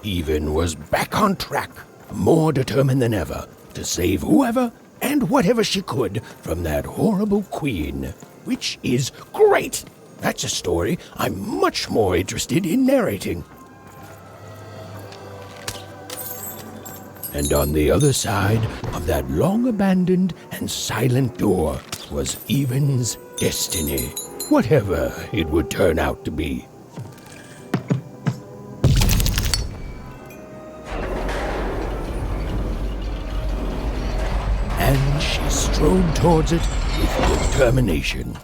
Even was back on track, more determined than ever to save whoever and whatever she could from that horrible queen. Which is great! That's a story I'm much more interested in narrating. And on the other side of that long-abandoned and silent door was Even's destiny, whatever it would turn out to be. And she strode towards it with determination.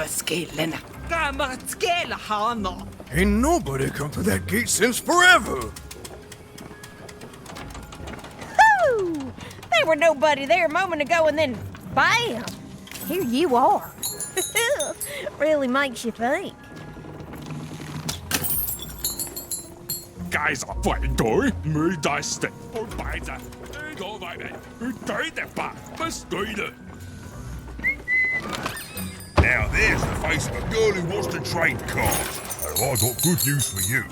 Skillene. Gammal skelehaner. Ain't nobody come through that gate since forever. Whoo! There were nobody there a moment ago and then, bam! Here you are. Really makes you think. Guys, phải đổi 每大食幫擺咋？呢個位嚟，佢舉隻白不舉嘞。Now there's the face of a girl who wants to trade cards. And I got good news for you.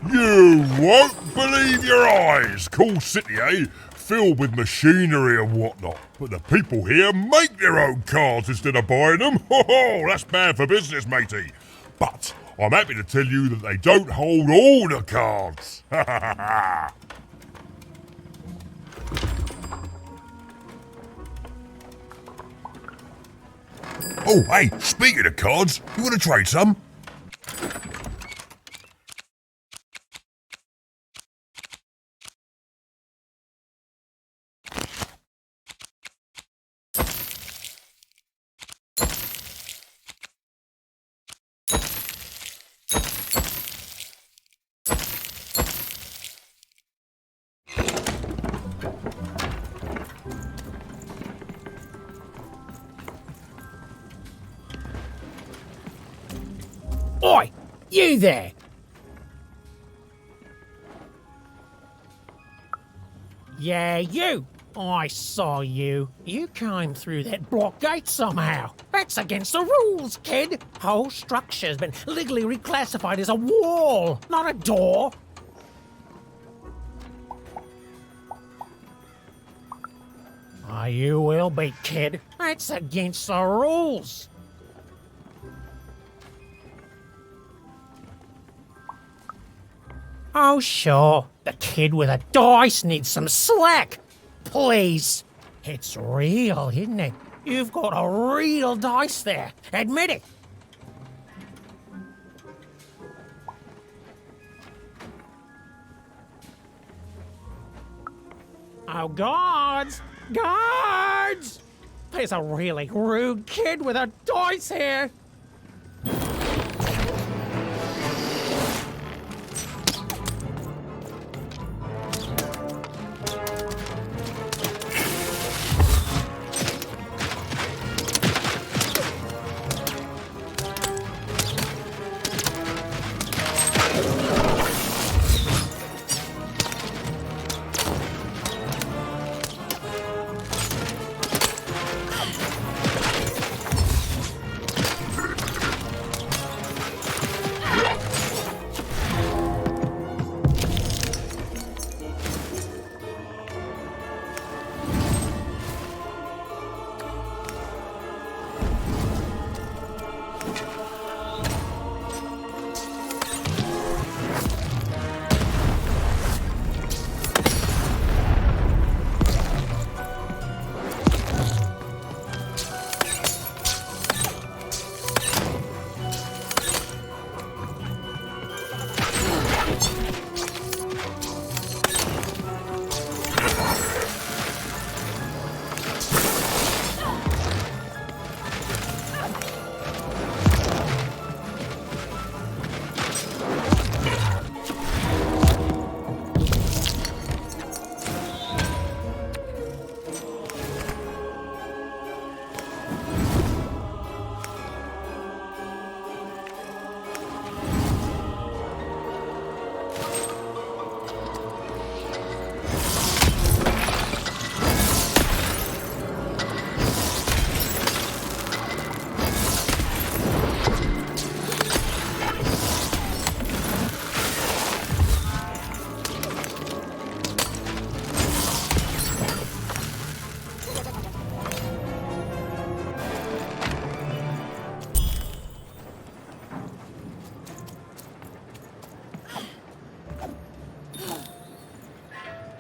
You won't believe your eyes. Cool city, eh? Filled with machinery and whatnot. But the people here make their own cards instead of buying them. Oh, that's bad for business, matey. But I'm happy to tell you that they don't hold all the cards. Oh, hey, speaking of cards, you want to trade some? Oi! You there! Yeah, you! I saw you. You came through that block gate somehow. That's against the rules, kid. Whole structure's been legally reclassified as a wall, not a door. Oh, you will be, kid. That's against the rules. Oh, sure. The kid with a dice needs some slack. Please. It's real, isn't it? You've got a real dice there. Admit it. Oh, guards! Guards! There's a really rude kid with a dice here.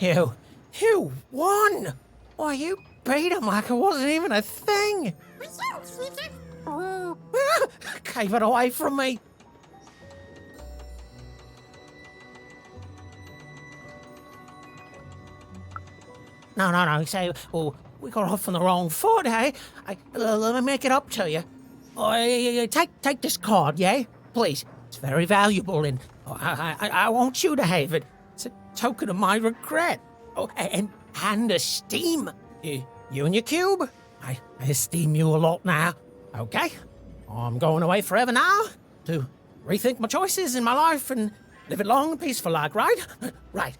You won! Why, you beat him like it wasn't even a thing! Gave it away from me! No, say, well, we got off on the wrong foot, eh? Let me make it up to you. Take this card, yeah? Please. It's very valuable, and I want you to have it. It's a token of my regret. Oh, and esteem. You and your cube. I esteem you a lot now. Okay? I'm going away forever now to rethink my choices in my life and live it long and peaceful like, right? Right.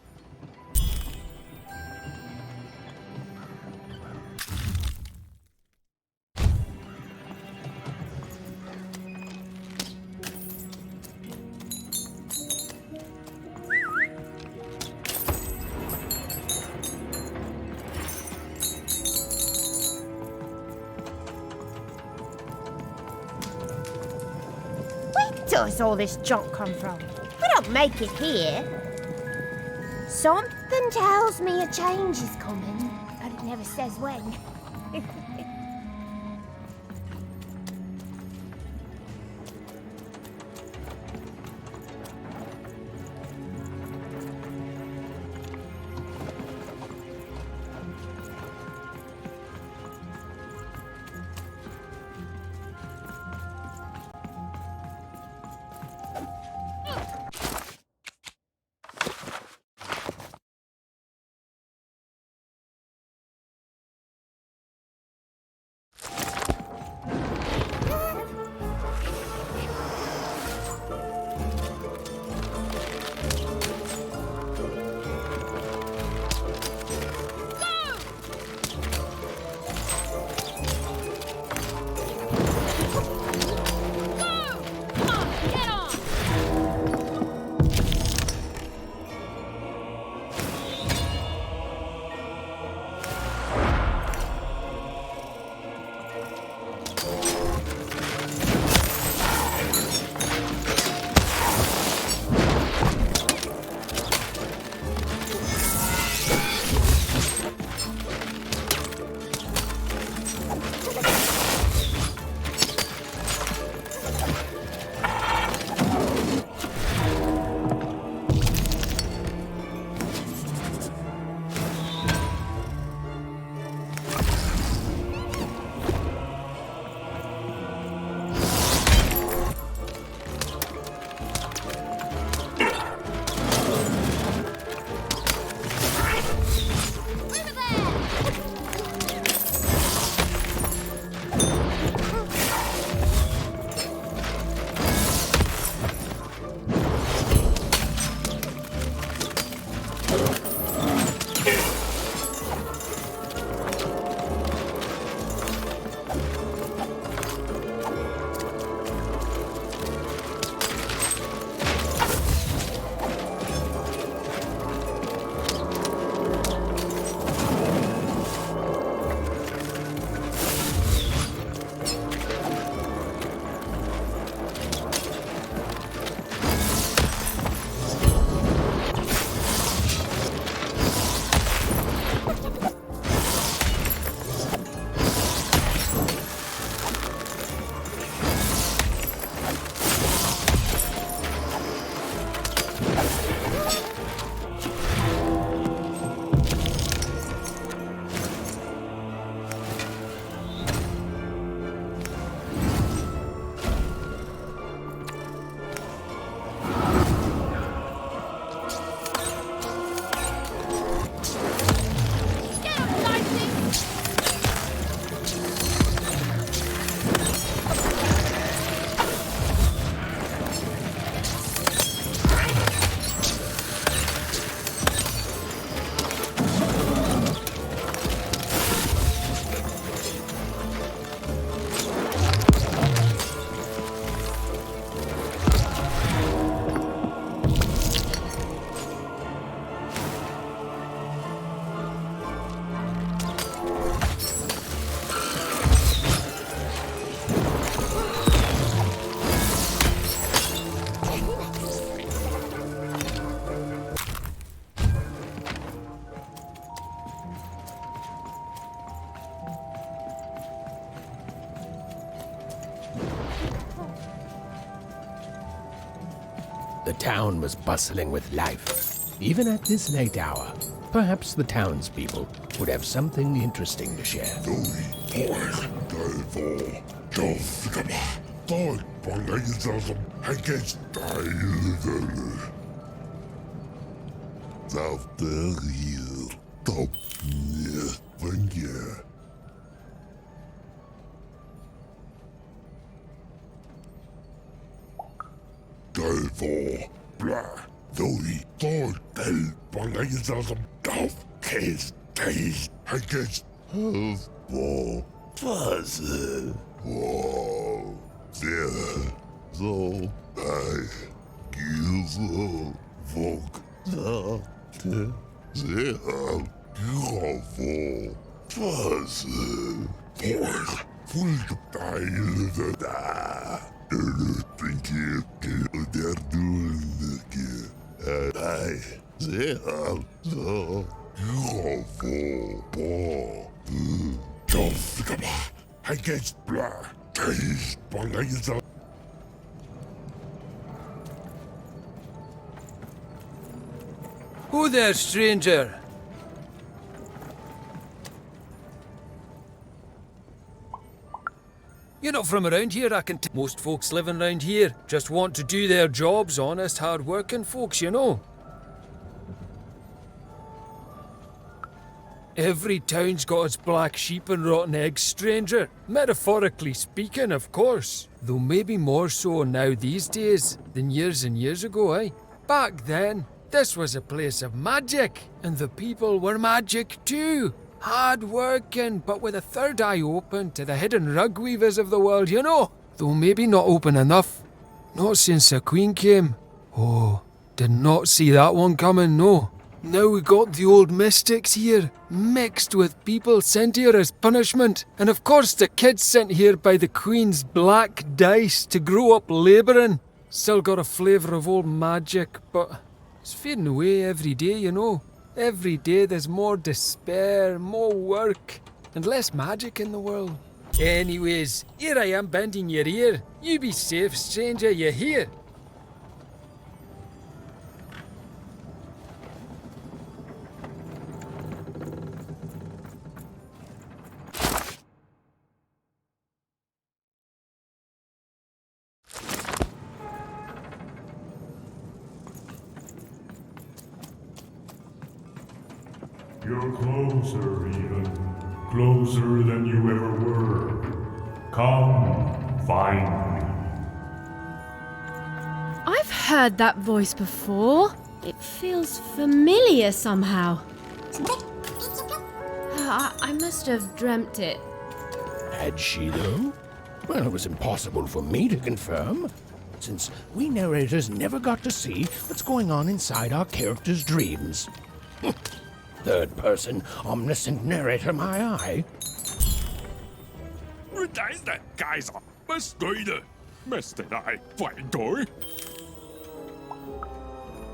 Where does all this junk come from? We don't make it here. Something tells me a change is coming, but it never says when. The town was bustling with life, even at this late hour. Perhaps the townspeople would have something interesting to share. Who there, stranger? You're not from around here, I can tell. Most folks living around here just want to do their jobs, honest, hard-working folks, you know. Every town's got its black sheep and rotten eggs, stranger. Metaphorically speaking, of course. Though maybe more so now these days than years and years ago, eh? Back then, this was a place of magic, and the people were magic too. Hard working, but with a third eye open to the hidden rug weavers of the world, you know. Though maybe not open enough. Not since the Queen came. Oh, did not see that one coming, no. Now we got the old mystics here, mixed with people sent here as punishment. And of course the kids sent here by the Queen's black dice to grow up labouring. Still got a flavour of old magic, but it's fading away every day, you know. Every day there's more despair, more work, and less magic in the world. Anyways, here I am bending your ear. You be safe, stranger, you hear? You're closer, even. Closer than you ever were. Come, find me. I've heard that voice before. It feels familiar somehow. I must have dreamt it. Had she, though? Well, it was impossible for me to confirm, since we narrators never got to see what's going on inside our characters' dreams. Third-person, omniscient narrator, my eye. Daar is de keizer. Bestuurder. Mister I fight door.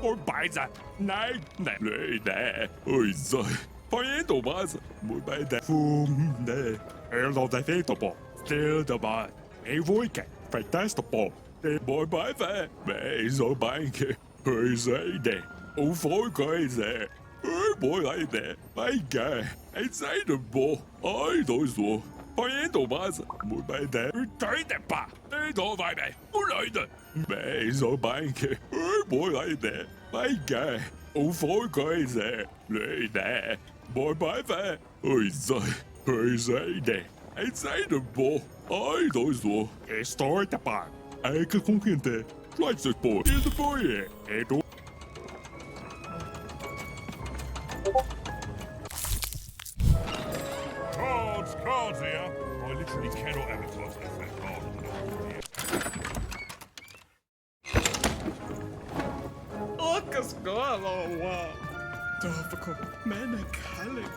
Or bij ze. Nee, nee, nee, nee. Oei, zo. Van je Thomas. Moet bij de voem, nee. Er loopt de vetelbal. Stil de baan. Een voike. Fantastical. De boy bij ve. Bij zo banke. Oei, zei de. O voike is er. Oei, boy, hij de. Mijn guy. Hij zei de bal. Ai, doos zo. Van je Thomas. Moet bij de. Tijd de pa. Nee, dan bij mij. Hoe luiden. Bij zo banke. Oei, boy, hij de. Mijn guy. O voike is er. Nee, nee. Boy, bij ve. Oei, zo. Oei, zei de. Hij zei de bal. Ai, doos zo. Estoy de pa. Eikel conquinte. Flightspoor. Is de boy. Eto. Cards here. I literally cannot have a close effect card. Åka skala, wow. Därför men är kallig.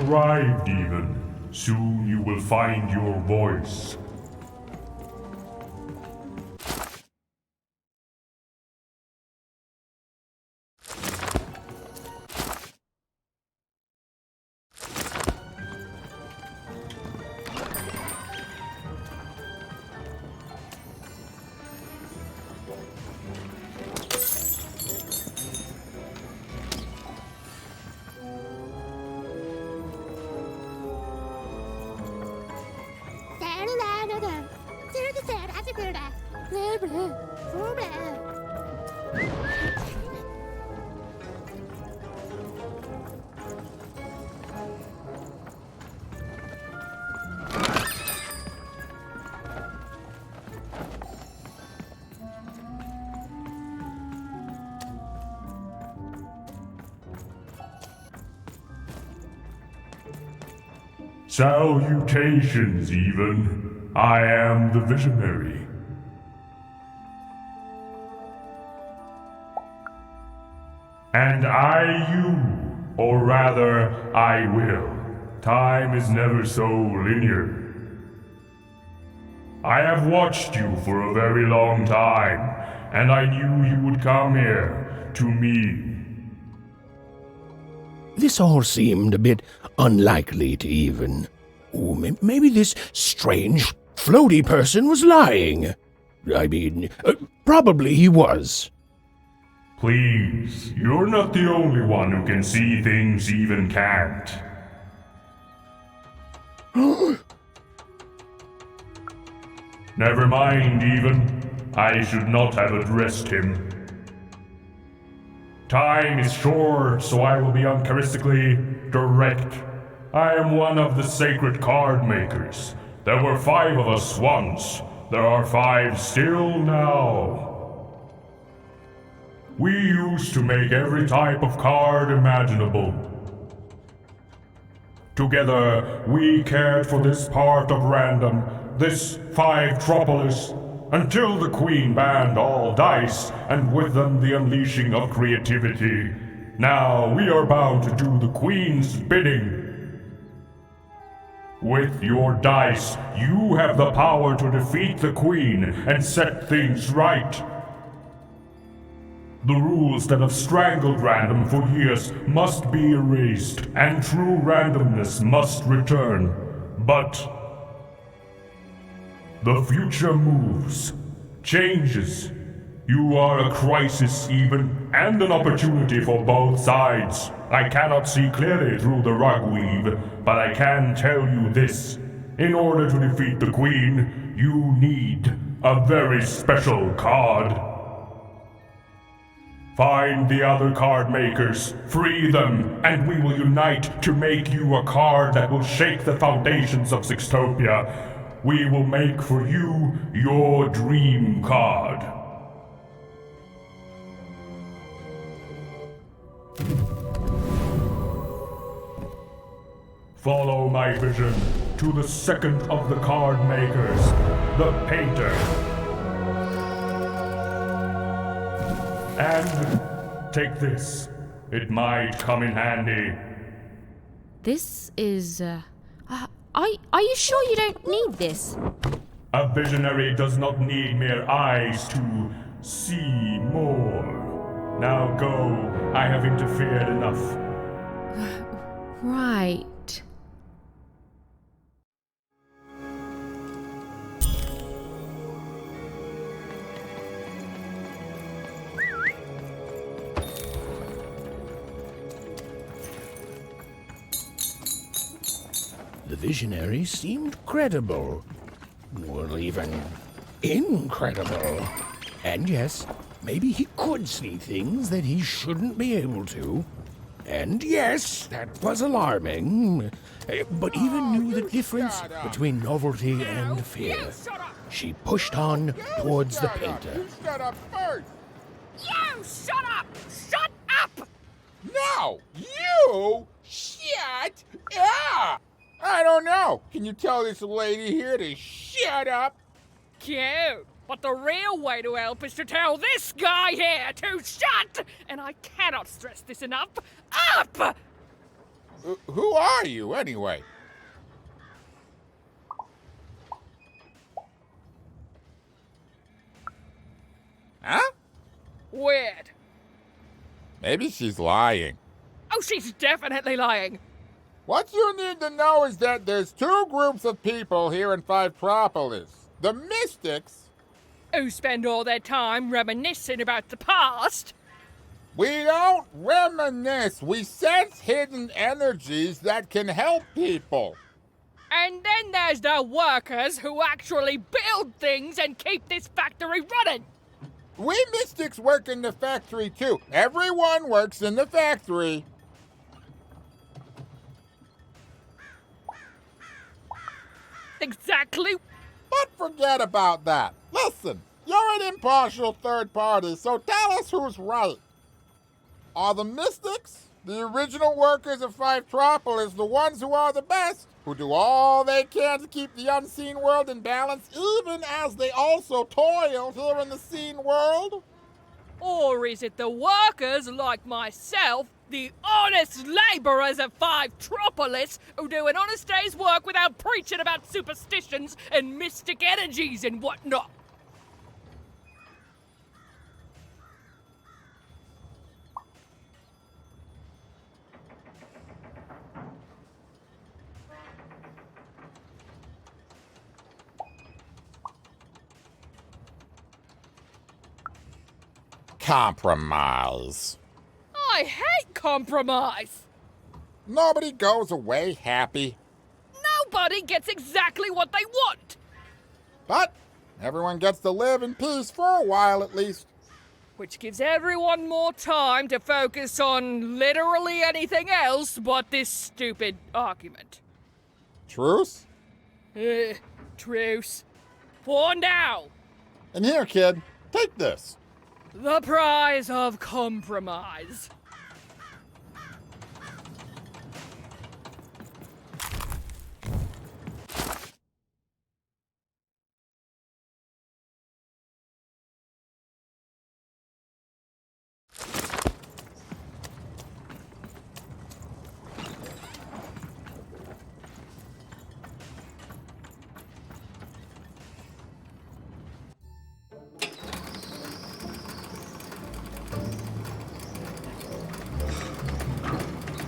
arrived even. Soon you will find your voice. Salutations, even. I am the Visionary. And I you, or rather, I will. Time is never so linear. I have watched you for a very long time, and I knew you would come here, to me. This all seemed a bit unlikely to even. Ooh, maybe this strange, floaty person was lying. I mean, probably he was. Please, you're not the only one who can see things even can't. Never mind, even. I should not have addressed him. Time is short, so I will be uncharacteristically direct. I am one of the sacred card makers. There were 5 of us once. There are 5 still now. We used to make every type of card imaginable. Together, we cared for this part of random, this 5-tropolis, until the Queen banned all dice, and with them the unleashing of creativity. Now we are bound to do the Queen's bidding. With your dice, you have the power to defeat the Queen and set things right. The rules that have strangled random for years must be erased, and true randomness must return. But the future moves, changes. You are a crisis even, and an opportunity for both sides. I cannot see clearly through the rugweave, but I can tell you this. In order to defeat the Queen, you need a very special card. Find the other card makers, free them, and we will unite to make you a card that will shake the foundations of Sixtopia. We will make for you your dream card. Follow my vision to the second of the card makers, the painter. And take this. It might come in handy. This is, Are you sure you don't need this? A visionary does not need mere eyes to see more. Now go. I have interfered enough. Right. The visionary seemed credible. Well, even incredible. And yes, maybe he could see things that he shouldn't be able to. And yes, that was alarming. But even knew the difference between novelty and fear. She pushed on towards the painter. You shut up first! You shut up! Shut up! No! You shut up! I don't know. Can you tell this lady here to shut up? Cute. But the real way to help is to tell this guy here to shut! And I cannot stress this enough. Up! Who are you, anyway? Huh? Weird. Maybe she's lying. Oh, she's definitely lying. What you need to know is that there's two groups of people here in Fivetropolis. The Mystics. Who spend all their time reminiscing about the past. We don't reminisce. We sense hidden energies that can help people. And then there's the workers who actually build things and keep this factory running. We Mystics work in the factory too. Everyone works in the factory. Exactly. But forget about that. Listen, you're an impartial third party, so tell us who's right. Are the Mystics, the original workers of Fivetropolis, the ones who are the best, who do all they can to keep the unseen world in balance, even as they also toil here in the seen world? Or is it the workers like myself, the honest labourers of Fivetropolis, who do an honest day's work without preaching about superstitions and mystic energies and whatnot? Compromise. I hate compromise. Nobody goes away happy. Nobody gets exactly what they want. But everyone gets to live in peace for a while at least. Which gives everyone more time to focus on literally anything else but this stupid argument. Truce? Truce. For now. And here, kid, take this. The prize of compromise.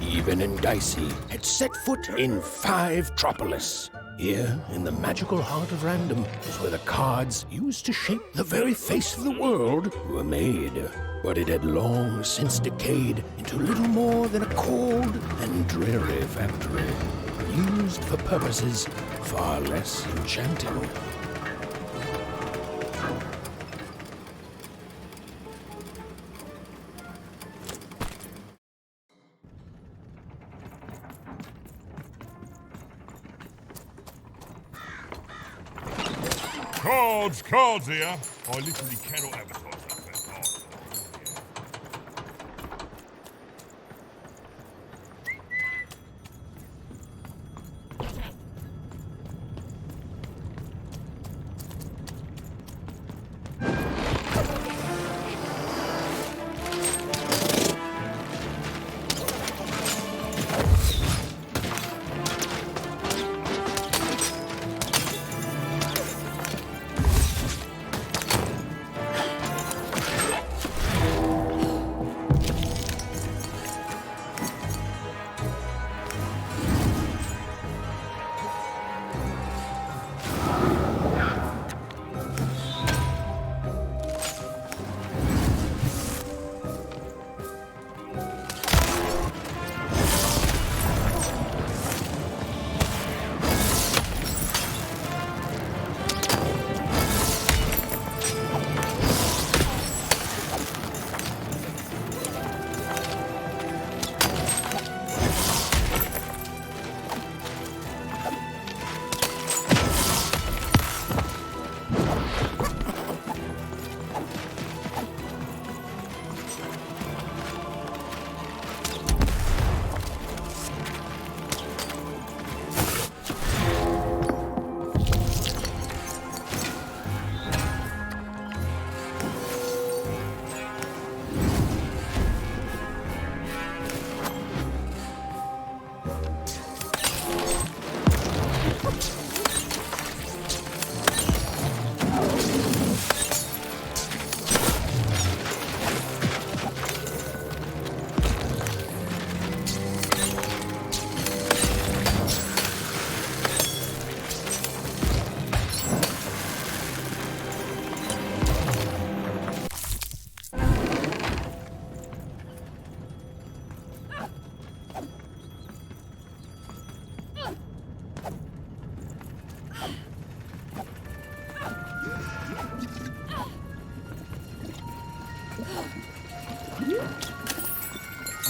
Even and Dicey had set foot in Fivetropolis. Here, in the magical heart of random, was where the cards used to shape the very face of the world were made. But it had long since decayed into little more than a cold and dreary factory, used for purposes far less enchanting. Cards here. I literally cannot advertise that fast.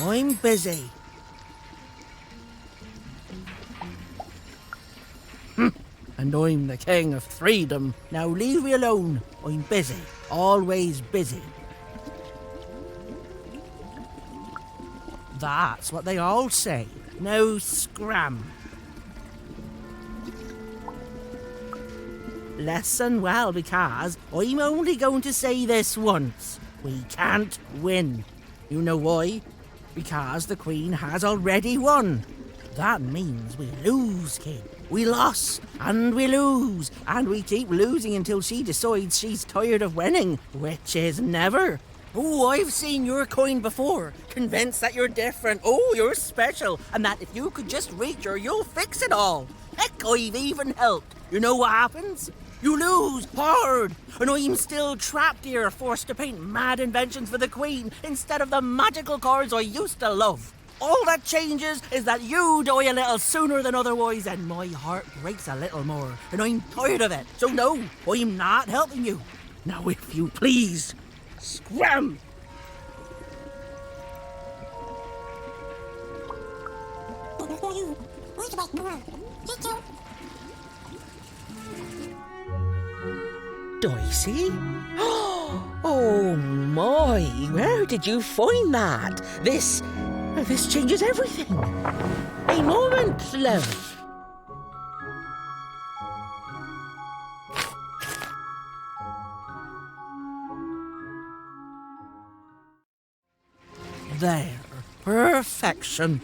I'm busy. And I'm the king of freedom. Now leave me alone. I'm busy. Always busy. That's what they all say. No scram. Listen well, because I'm only going to say this once. We can't win. You know why? Because the Queen has already won. That means we lose, kid. We lost, and we lose, and we keep losing until she decides she's tired of winning, which is never. Oh, I've seen your coin before, convinced that you're different, oh, you're special, and that if you could just reach her, you'll fix it all. Heck, I've even helped. You know what happens? You lose hard, and I'm still trapped here, forced to paint mad inventions for the Queen instead of the magical cards I used to love. All that changes is that you die a little sooner than otherwise, and my heart breaks a little more, and I'm tired of it. So no, I'm not helping you. Now, if you please, scram! Dicey? Oh my, where did you find that? This changes everything. A moment, love. There, perfection.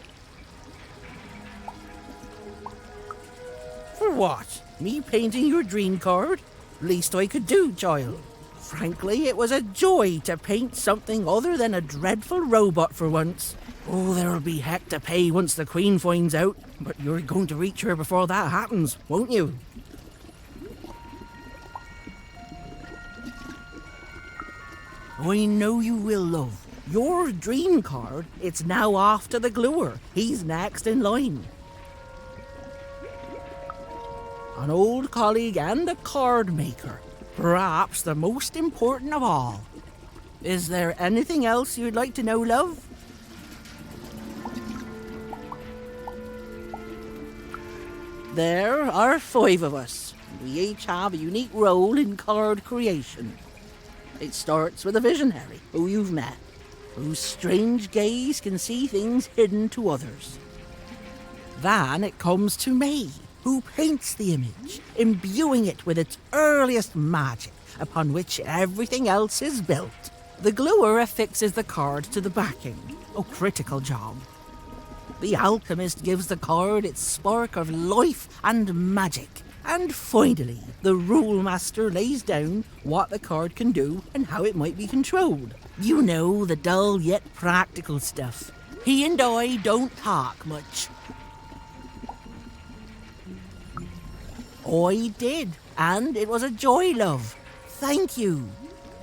For what? Me painting your dream card? Least I could do, child. Frankly, it was a joy to paint something other than a dreadful robot for once. Oh, there'll be heck to pay once the Queen finds out, but you're going to reach her before that happens, won't you? I know you will, love. Your dream card, it's now off to the gluer. He's next in line. An old colleague and a card maker. Perhaps the most important of all. Is there anything else you'd like to know, love? There are 5 of us. We each have a unique role in card creation. It starts with a visionary, who you've met, whose strange gaze can see things hidden to others. Then it comes to me, who paints the image, imbuing it with its earliest magic, upon which everything else is built. The gluer affixes the card to the backing. A critical job. The alchemist gives the card its spark of life and magic. And finally, the rule master lays down what the card can do and how it might be controlled. You know, the dull yet practical stuff. He and I don't talk much. I did, and it was a joy, love. Thank you.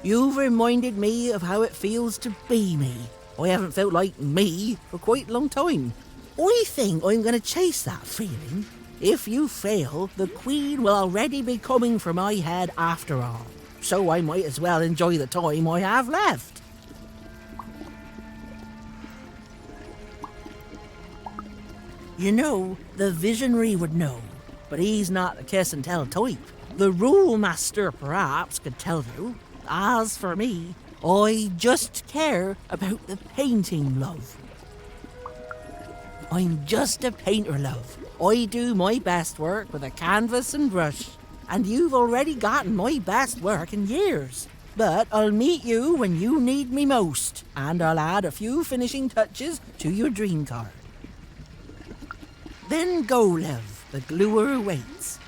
You've reminded me of how it feels to be me. I haven't felt like me for quite a long time. I think I'm going to chase that feeling. If you fail, the Queen will already be coming for my head after all. So I might as well enjoy the time I have left. You know, the visionary would know, but he's not the kiss and tell type. The rule master perhaps could tell you. As for me, I just care about the painting, love. I'm just a painter, love. I do my best work with a canvas and brush, and you've already gotten my best work in years. But I'll meet you when you need me most, and I'll add a few finishing touches to your dream card. Then go, love. The gluer waits.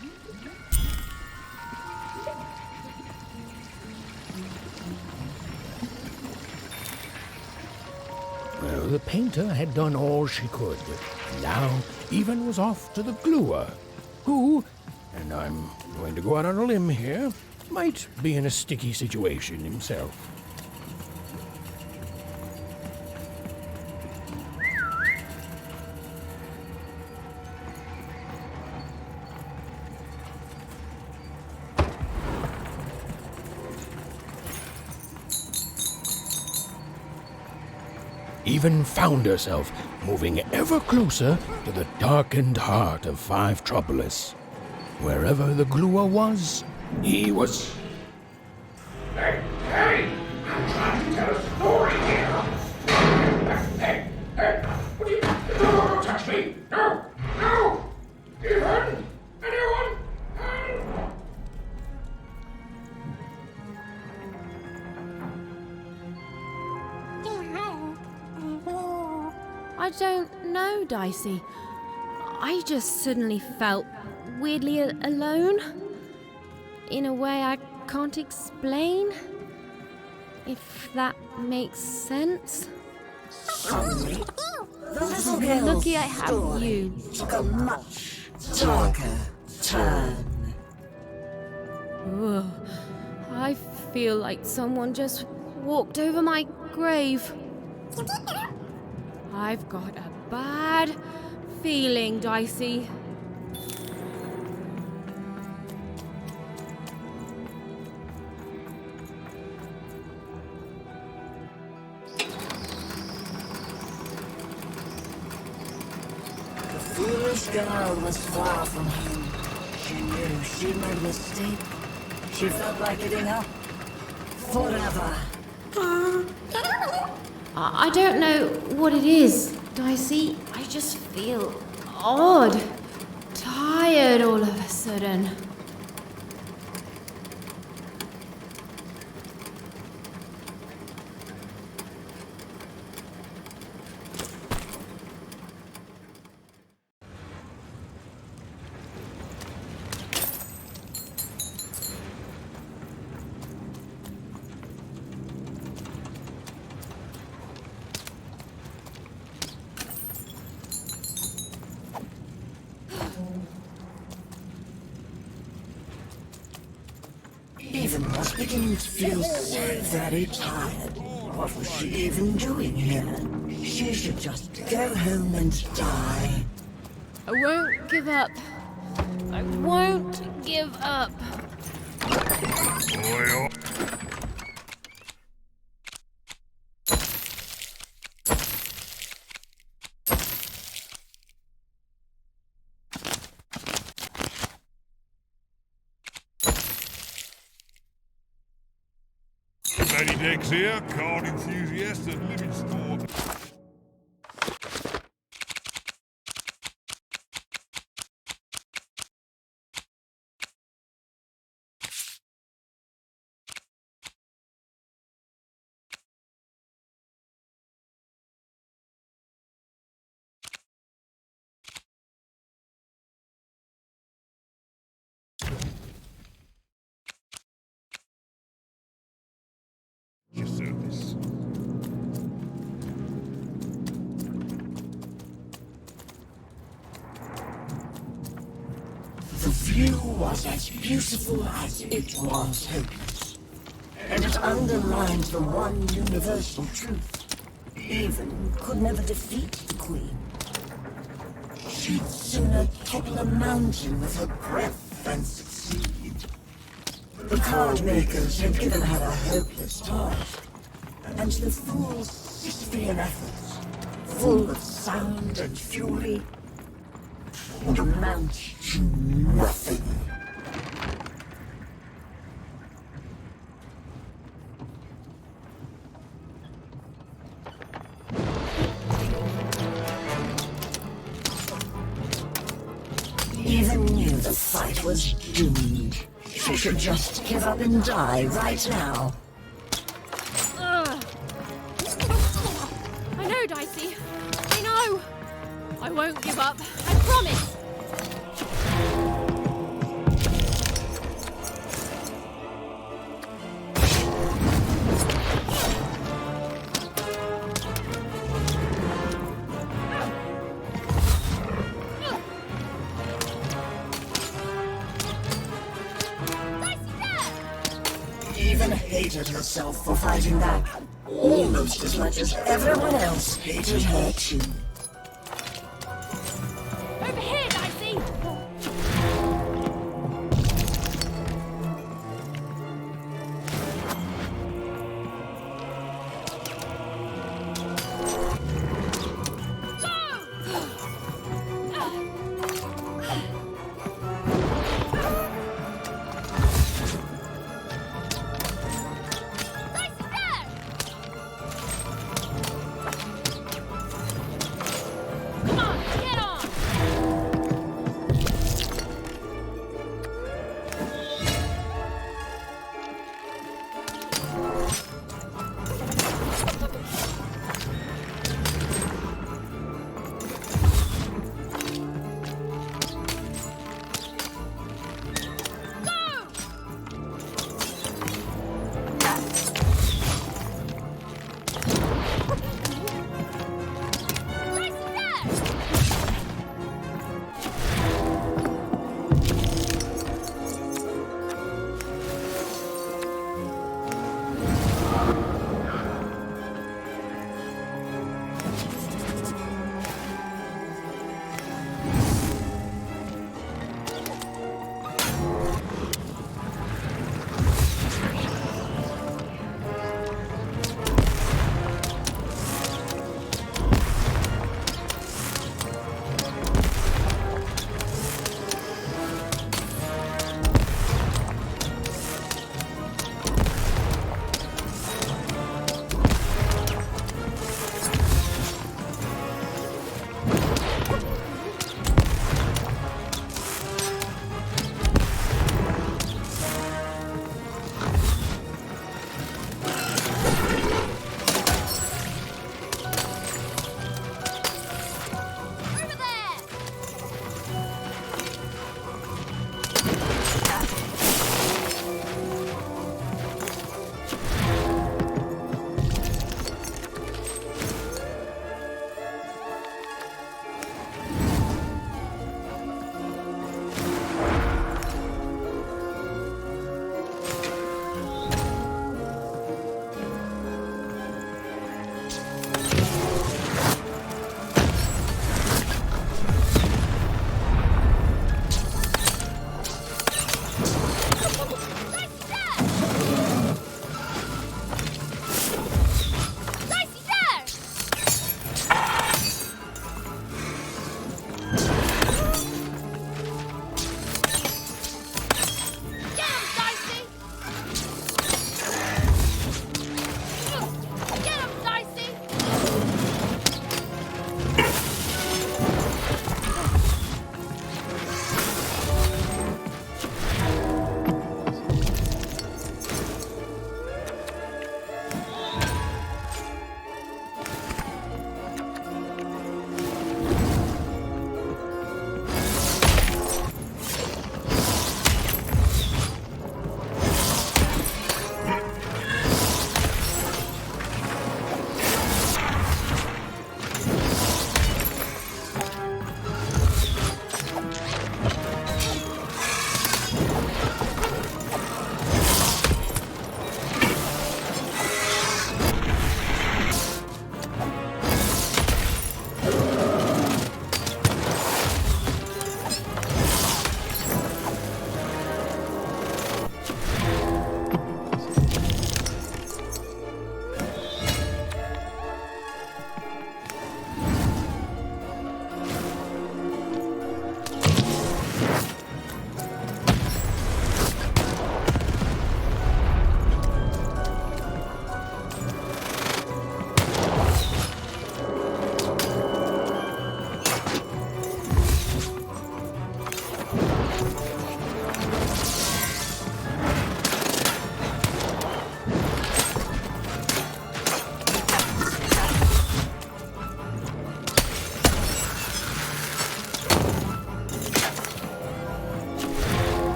Well, the painter had done all she could. Now, even was off to the gluer, who, and I'm going to go out on a limb here, might be in a sticky situation himself. even found herself moving ever closer to the darkened heart of Fivetropolis. Wherever the gluer was, he was... Hey! I'm trying to tell a story here! Hey! What do you... Don't touch me! No! No! Even? Anyone? I don't know, Dicey. I just suddenly felt weirdly alone. In a way I can't explain. If that makes sense. Suddenly, the little girl's Lucky I have you. took a much darker turn. Ugh. I feel like someone just walked over my grave. I've got a bad feeling, Dicey. The foolish girl was far from home. She knew she'd made a mistake. She felt like giving up. Forever. I don't know what it is, Dicey. I just feel odd. Tired all of a sudden. Even was beginning to feel so very tired. What was she even doing here? She should just go home and die. I won't give up. I won't give up. Lady Dex here, card enthusiast and living store. Your service. The view was as beautiful as it was hopeless. And it underlined the one universal truth. Even could never defeat the Queen. She'd sooner topple a mountain with her breath than succeed. The card makers had given her a hopeless task, and the fool's Sisyphean efforts, full of sound and fury, would amount to nothing. Even knew the fight was doomed. She should just give up and die right now. I know, Dicey. I know. I won't give up. I promise. Even hated herself for fighting back, almost as much as everyone else hated her too. Over here, Dicey.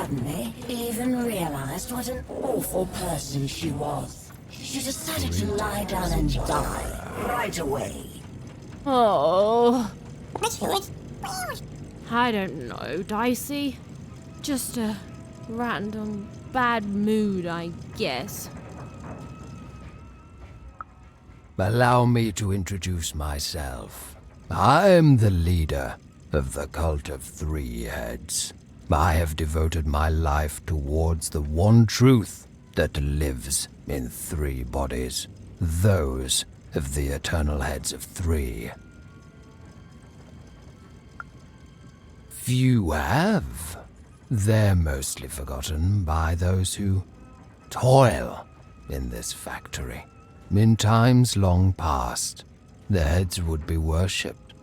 suddenly even realized what an awful person she was. She decided to lie down and die right away. Oh. I don't know, Dicey. Just a random bad mood, I guess. Allow me to introduce myself. I'm the leader of the Cult of Three Heads. I have devoted my life towards the one truth that lives in three bodies, those of the eternal heads of three. Few have. They're mostly forgotten by those who toil in this factory. In times long past, the heads would be worshipped.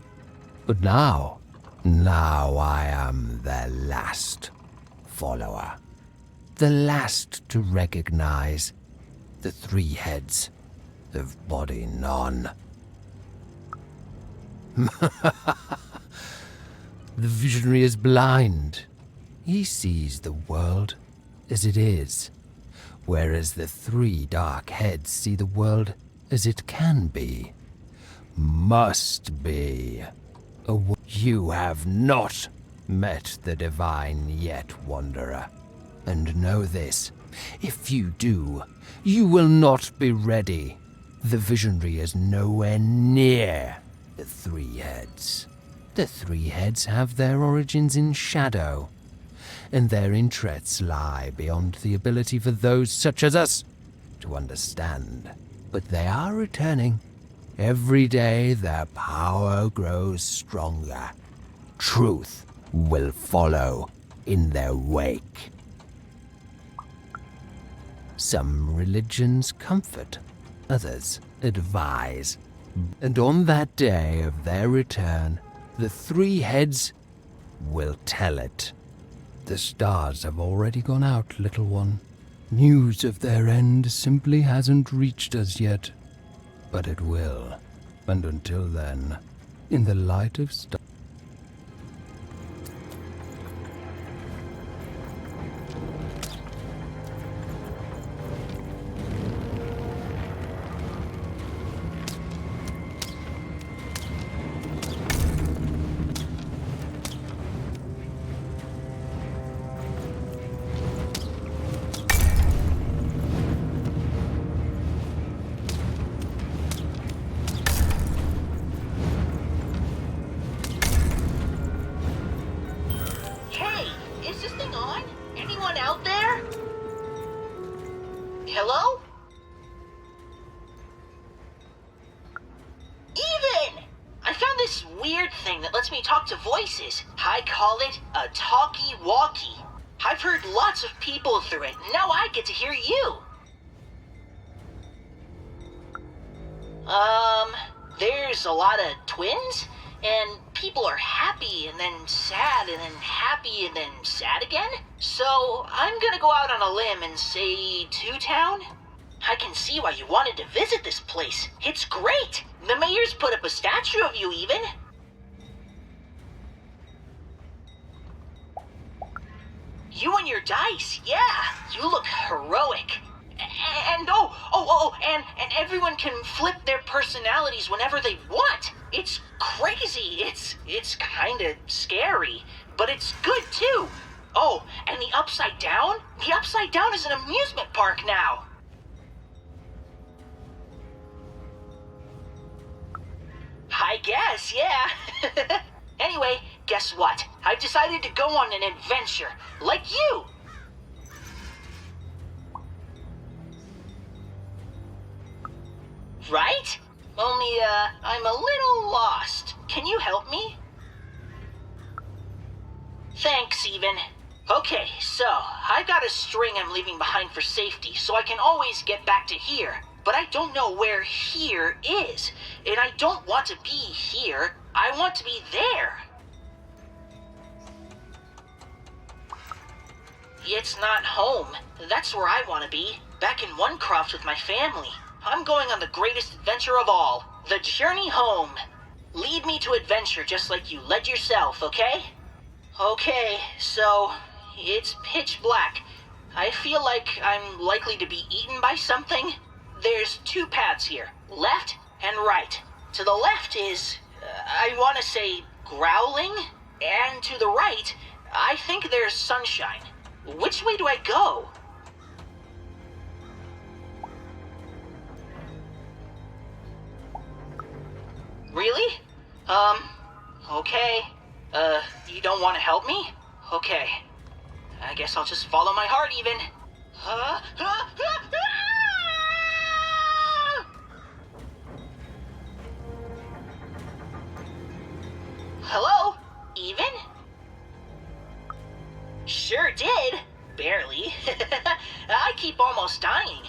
But now I am their last follower. The last to recognize the three heads of body none. The visionary is blind. He sees the world as it is, whereas the three dark heads see the world as it can be, must be. You have not met the divine yet, Wanderer. And know this, if you do, you will not be ready. The visionary is nowhere near the three heads. The three heads have their origins in shadow, and their interests lie beyond the ability for those such as us to understand. But they are returning. Every day their power grows stronger. Truth will follow in their wake. Some religions comfort, others advise. And on that day of their return, the three heads will tell it. The stars have already gone out, little one. News of their end simply hasn't reached us yet. But it will. And until then, in the light of stars. Hey, is this thing on? Anyone out there? Hello? Even! I found this weird thing that lets me talk to voices. I call it a talkie-walkie. I've heard lots of people through it. Now I get to hear you. There's a lot of twins, and people are happy and then sad and then happy and then sad again. So I'm gonna go out on a limb and say Two Town. I can see why you wanted to visit this place. It's great. The mayor's put up a statue of you even. You and your dice, yeah, you look heroic. And and everyone can flip their personalities whenever they want. It's crazy. It's kind of scary, but it's good too. Oh, and the Upside Down? The Upside Down is an amusement park now. I guess, yeah. Anyway, guess what? I've decided to go on an adventure, like you. Right? Only, I'm a little lost. Can you help me? Thanks, even. Okay, so, I've got a string I'm leaving behind for safety, so I can always get back to here. But I don't know where here is, and I don't want to be here. I want to be there. It's not home. That's where I want to be, back in Onecroft with my family. I'm going on the greatest adventure of all, the journey home. Lead me to adventure just like you led yourself, okay? Okay, so it's pitch black. I feel like I'm likely to be eaten by something. There's two paths here, left and right. To the left is, I want to say, growling, and to the right, I think there's sunshine. Which way do I go? Really? Okay. You don't want to help me? Okay. I guess I'll just follow my heart even. Hello? Even? Sure did. Barely. I keep almost dying.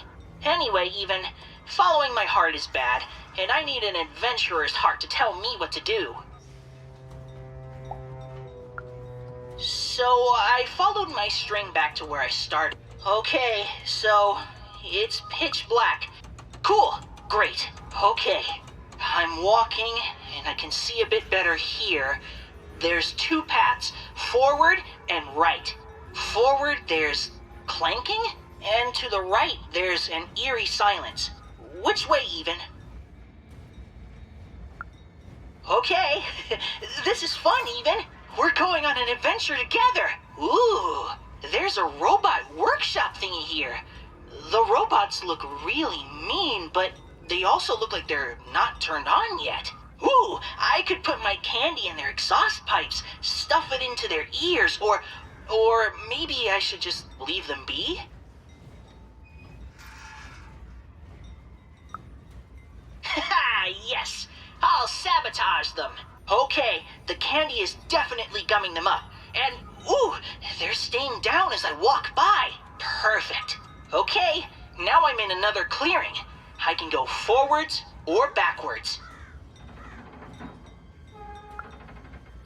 Anyway, Even, following my heart is bad, and I need an adventurer's heart to tell me what to do. So I followed my string back to where I started. Okay, so it's pitch black. Cool, great, okay. I'm walking, and I can see a bit better here. There's two paths, forward and right. Forward, there's clanking, and to the right, there's an eerie silence. Which way, Even? Okay, this is fun, Even. We're going on an adventure together. Ooh, there's a robot workshop thingy here. The robots look really mean, but they also look like they're not turned on yet. Ooh, I could put my candy in their exhaust pipes, stuff it into their ears, or maybe I should just leave them be? Haha, yes! I'll sabotage them! Okay, the candy is definitely gumming them up. And, ooh, they're staying down as I walk by. Perfect. Okay, now I'm in another clearing. I can go forwards or backwards.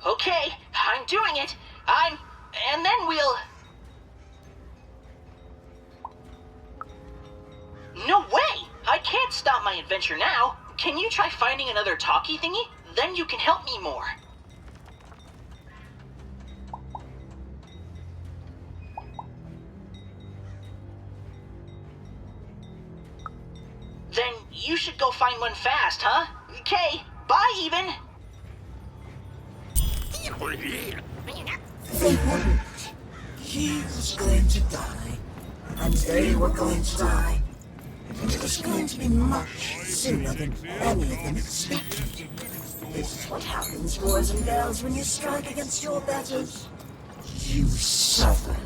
Okay, I'm doing it. And then we'll... No way! I can't stop my adventure now. Can you try finding another talkie thingy? Then you can help me more. Then you should go find one fast, huh? Okay, bye, Even. They wouldn't. He was going to die, and they were going to die. And it was going to be much sooner than any of them expected. This is what happens, boys and girls, when you strike against your betters. You suffer.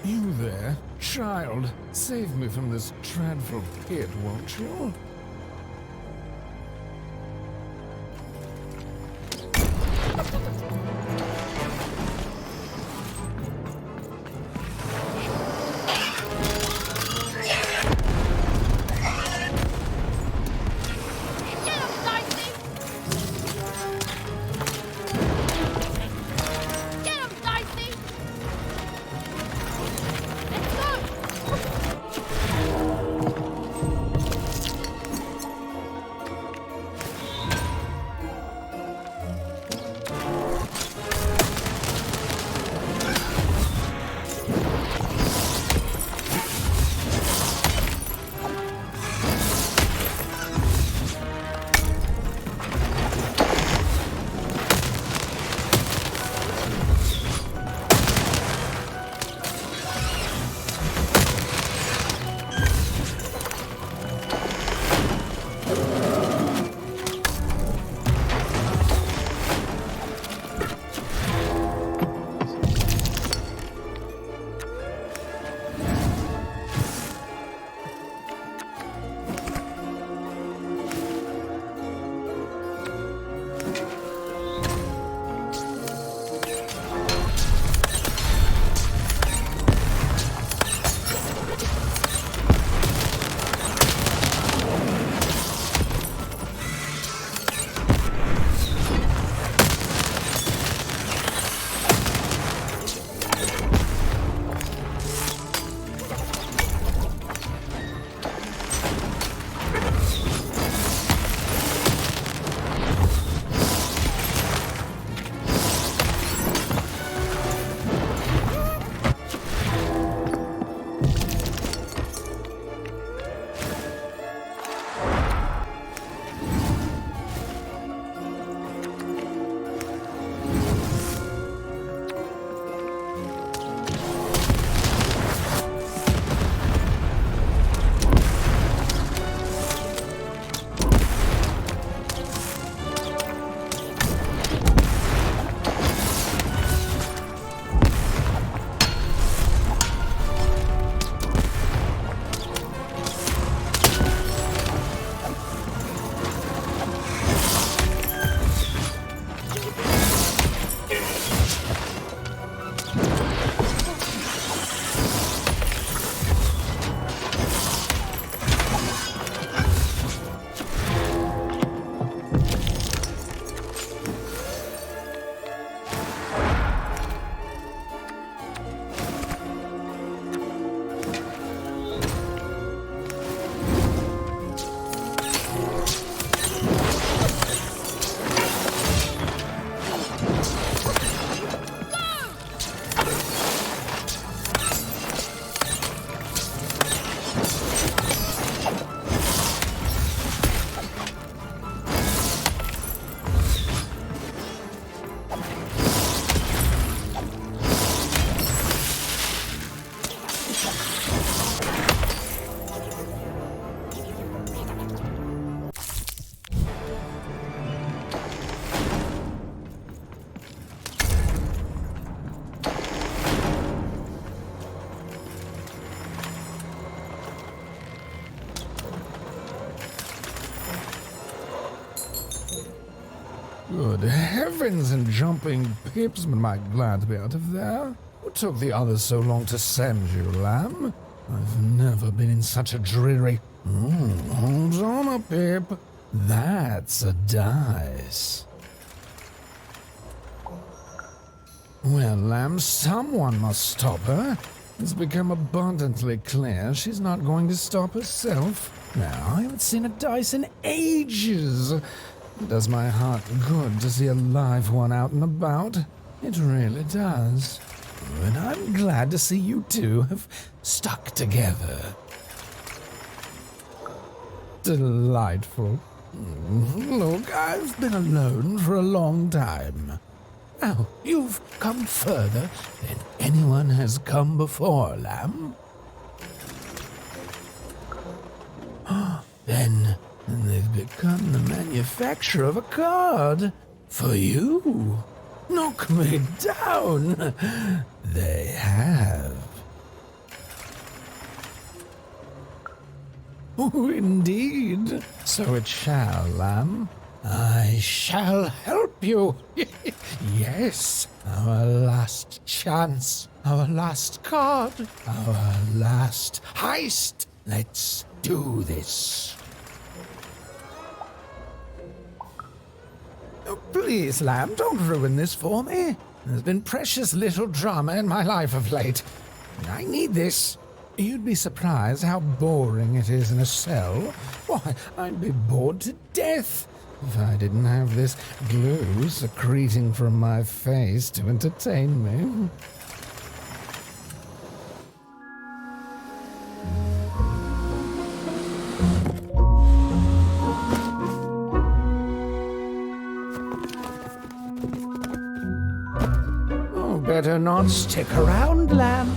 You there, child? Save me from this dreadful pit, won't you? Good heavens and jumping pips, am I glad to be out of there. What took the others so long to send you, lamb? I've never been in such a dreary... hold on a pip. That's a dice. Well, lamb, someone must stop her. It's become abundantly clear she's not going to stop herself. Now, I haven't seen a dice in ages. It does my heart good to see a live one out and about. It really does. And I'm glad to see you two have stuck together. Delightful. Look, I've been alone for a long time. Now, you've come further than anyone has come before, lamb. Then they've become the manufacturer of a card for you. Knock me down. They have. Oh, indeed. So it shall, lamb. I shall help you. Yes, our last chance, our last card, our last heist. Let's do this. Oh, please, lamb, don't ruin this for me. There's been precious little drama in my life of late. I need this. You'd be surprised how boring it is in a cell. Why, I'd be bored to death if I didn't have this glue secreting from my face to entertain me. Oh, better not stick around, lamb.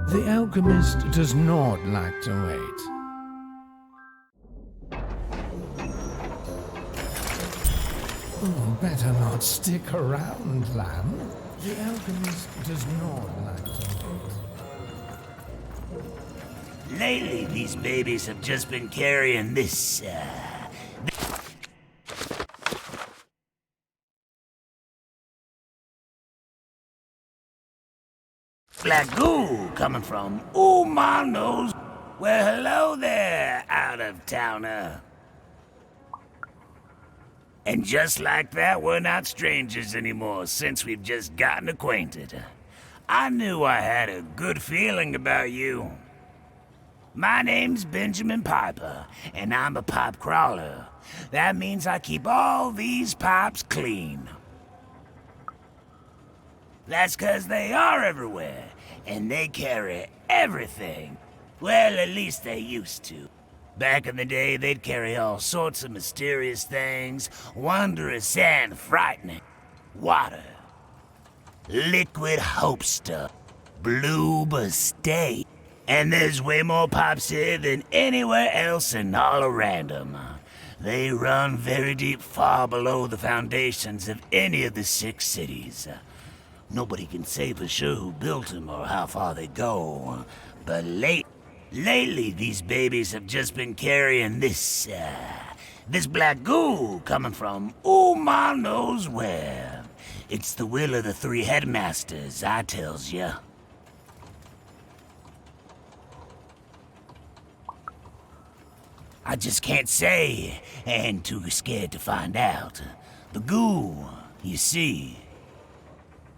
The alchemist does not like to wait. Oh, better not stick around, lamb. The alchemist does not like to wait. Lately, these babies have just been carrying this, black goo coming from my nose. Well, hello there, out-of-towner. And just like that, we're not strangers anymore since we've just gotten acquainted. I knew I had a good feeling about you. My name's Benjamin Piper, and I'm a pipe crawler. That means I keep all these pipes clean. That's 'cause they are everywhere, and they carry everything. Well, at least they used to. Back in the day, they'd carry all sorts of mysterious things, wondrous and frightening. Water, liquid hope stuff, blue state. And there's way more pipes here than anywhere else in all of random. They run very deep, far below the foundations of any of the 6 cities. Nobody can say for sure who built them or how far they go. But lately, these babies have just been carrying this black goo coming from my knows where. It's the will of the 3 headmasters, I tells ya. I just can't say, and too scared to find out. The goo, you see,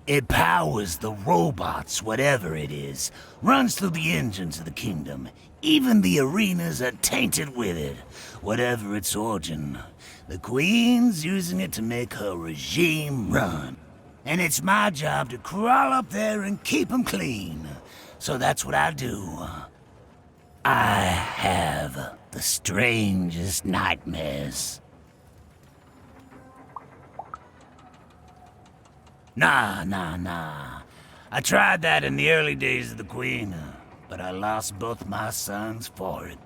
it powers the robots, whatever it is, runs through the engines of the kingdom. Even the arenas are tainted with it, whatever its origin. The queen's using it to make her regime run. And it's my job to crawl up there and keep them clean. So that's what I do. I have the strangest nightmares. Nah. I tried that in the early days of the Queen, but I lost both my sons for it.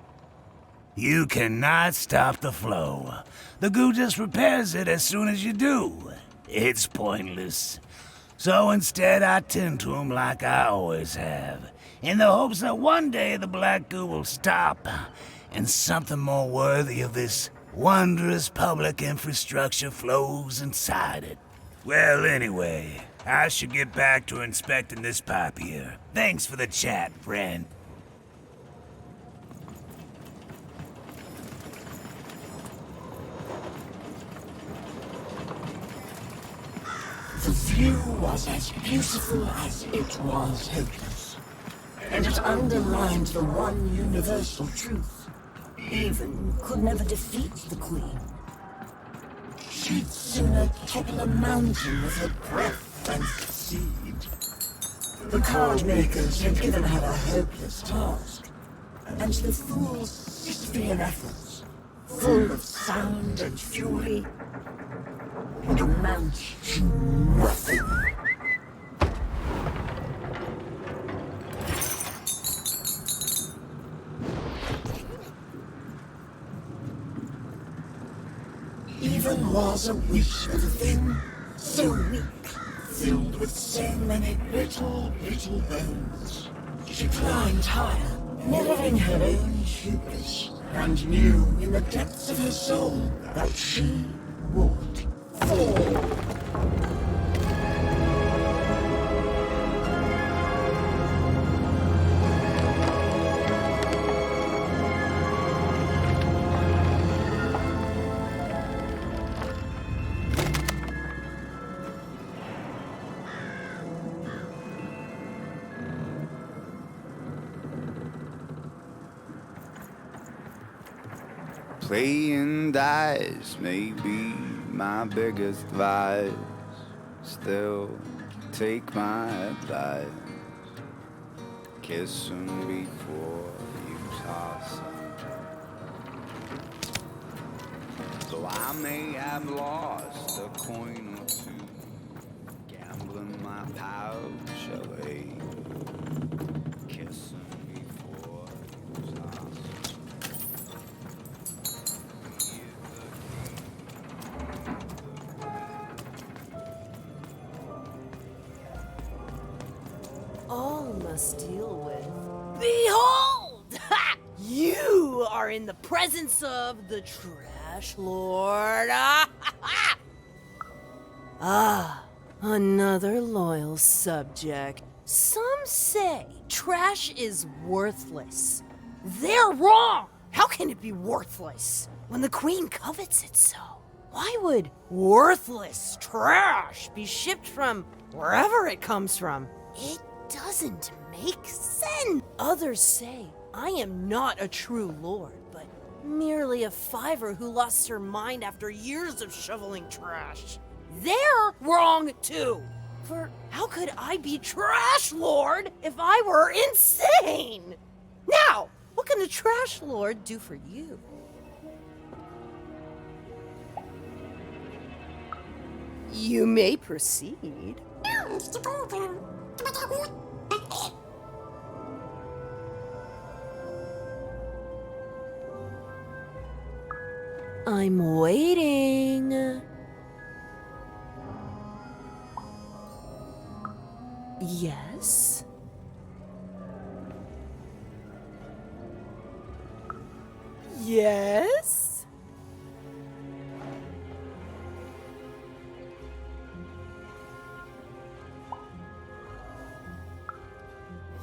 You cannot stop the flow. The goo just repairs it as soon as you do. It's pointless. So instead I tend to them like I always have, in the hopes that one day the black goo will stop, and something more worthy of this Wondrous public infrastructure flows inside it. Well, anyway, I should get back to inspecting this pipe here. Thanks for the chat, friend. The view was as beautiful as it was hopeless, and it underlined the one universal truth. Even could never defeat the Queen. She'd sooner topple a mountain with her breath than succeed. The card makers had given her a hopeless task, and the fool's Sisyphean efforts, full of sound and fury, would amount to nothing. Even was a wish of a thing so weak, filled with so many little bones. She climbed higher, mirroring her own hubris, and knew in the depths of her soul that she would fall. Playing dice may be my biggest vice. Still, take my advice. Kiss 'em before you toss 'em. Though I may have lost a coin or two, gambling my pouch away. Kiss 'em before you toss 'em. All must deal with. Behold! Ha! You are in the presence of the Trash Lord. Another loyal subject. Some say trash is worthless. They're wrong! How can it be worthless when the Queen covets it so? Why would worthless trash be shipped from wherever it comes from? It doesn't make sense. Others say I am not a true lord, but merely a fiver who lost her mind after years of shoveling trash. They're wrong too. For how could I be trash lord if I were insane? Now, what can the trash lord do for you? You may proceed. I'm waiting. Yes? Yes?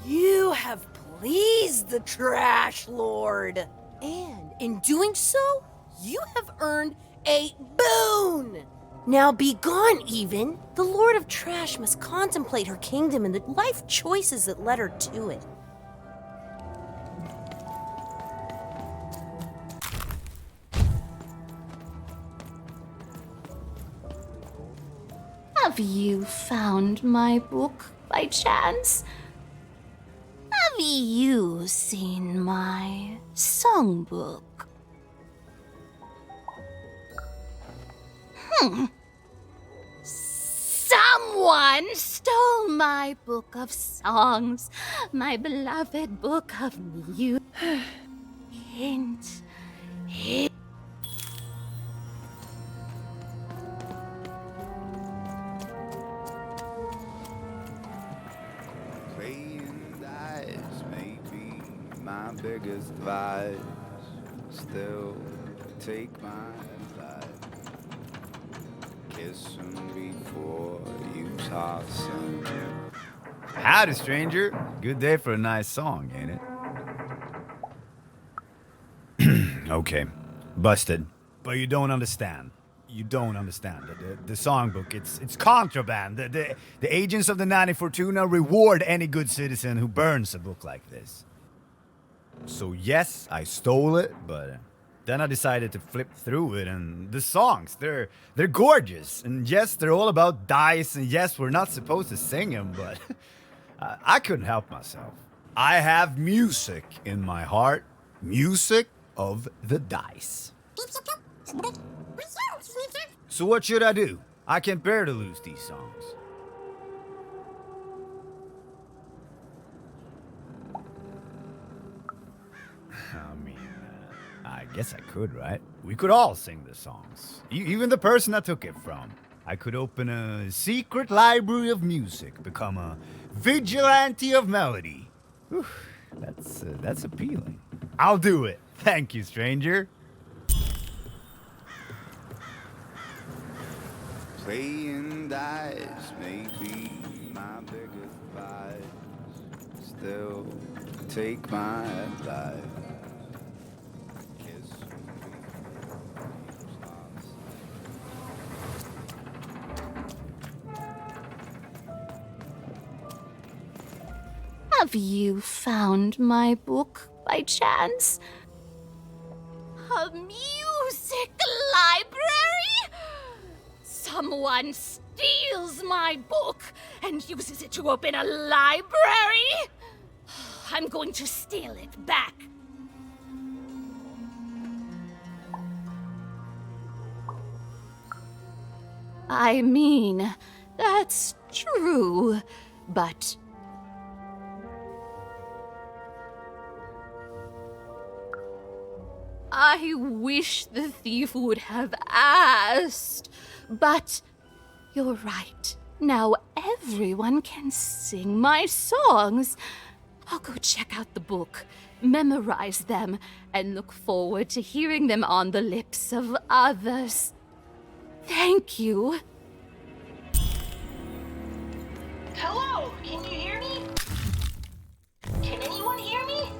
You have pleased the Trash Lord. And in doing so, you have earned a boon. Now be gone, even. The Lord of Trash must contemplate her kingdom and the life choices that led her to it. Have you found my book by chance? Have you seen my songbook? Someone stole my book of songs, my beloved book of music. Hint. Playing dice may be my biggest vice. Still, take my life. Kiss 'em before you toss 'em. Howdy, stranger. Good day for a nice song, ain't it? Okay, busted. But you don't understand. You don't understand. The songbook, it's contraband. The agents of the 90 Fortuna reward any good citizen who burns a book like this. So yes, I stole it, but then I decided to flip through it, and the songs, they're gorgeous. And yes, they're all about dice, and yes, we're not supposed to sing them, but I couldn't help myself. I have music in my heart. Music of the dice. So what should I do? I can't bear to lose these songs. I mean, I guess I could, right? We could all sing the songs. Even the person I took it from. I could open a secret library of music, become a vigilante of melody. Whew, that's appealing. I'll do it. Thank you, stranger. Playing dice may be my biggest vice. Still take my life. Kiss me Have you found my book by chance? A music library? Someone steals my book and uses it to open a library? I'm going to steal it back. I mean, that's true, but I wish the thief would have asked. But you're right. Now everyone can sing my songs. I'll go check out the book, memorize them, and look forward to hearing them on the lips of others. Thank you. Hello, can you hear me? Can anyone hear me?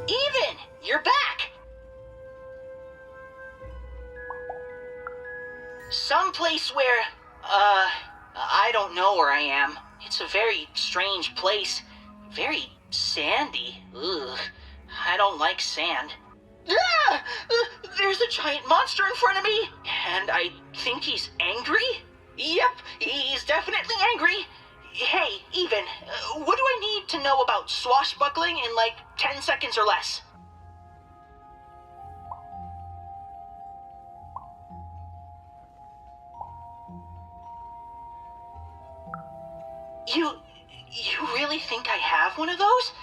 Even, you're back! Someplace where, I don't know where I am. It's a very strange place. Very sandy. Ugh, I don't like sand. Ah! There's a giant monster in front of me, and I think he's angry? Yep, he's definitely angry. Hey, Even, what do I need to know about swashbuckling in like 10 seconds or less? You really think I have one of those?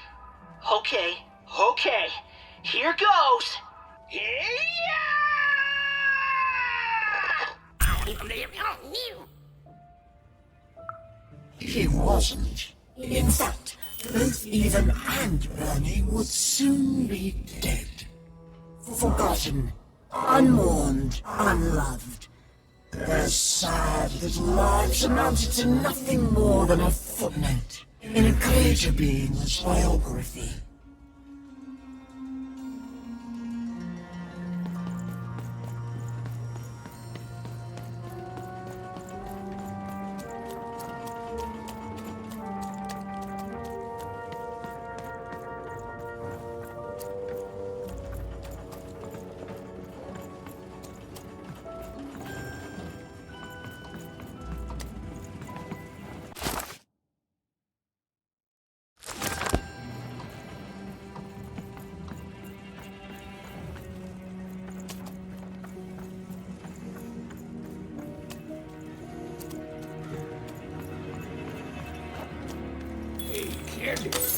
Okay, here goes. He wasn't. In fact, both Even and Bernie would soon be dead. Forgotten, unmourned, unloved. Their sad little lives amounted to nothing more than a footnote in a greater being's biography.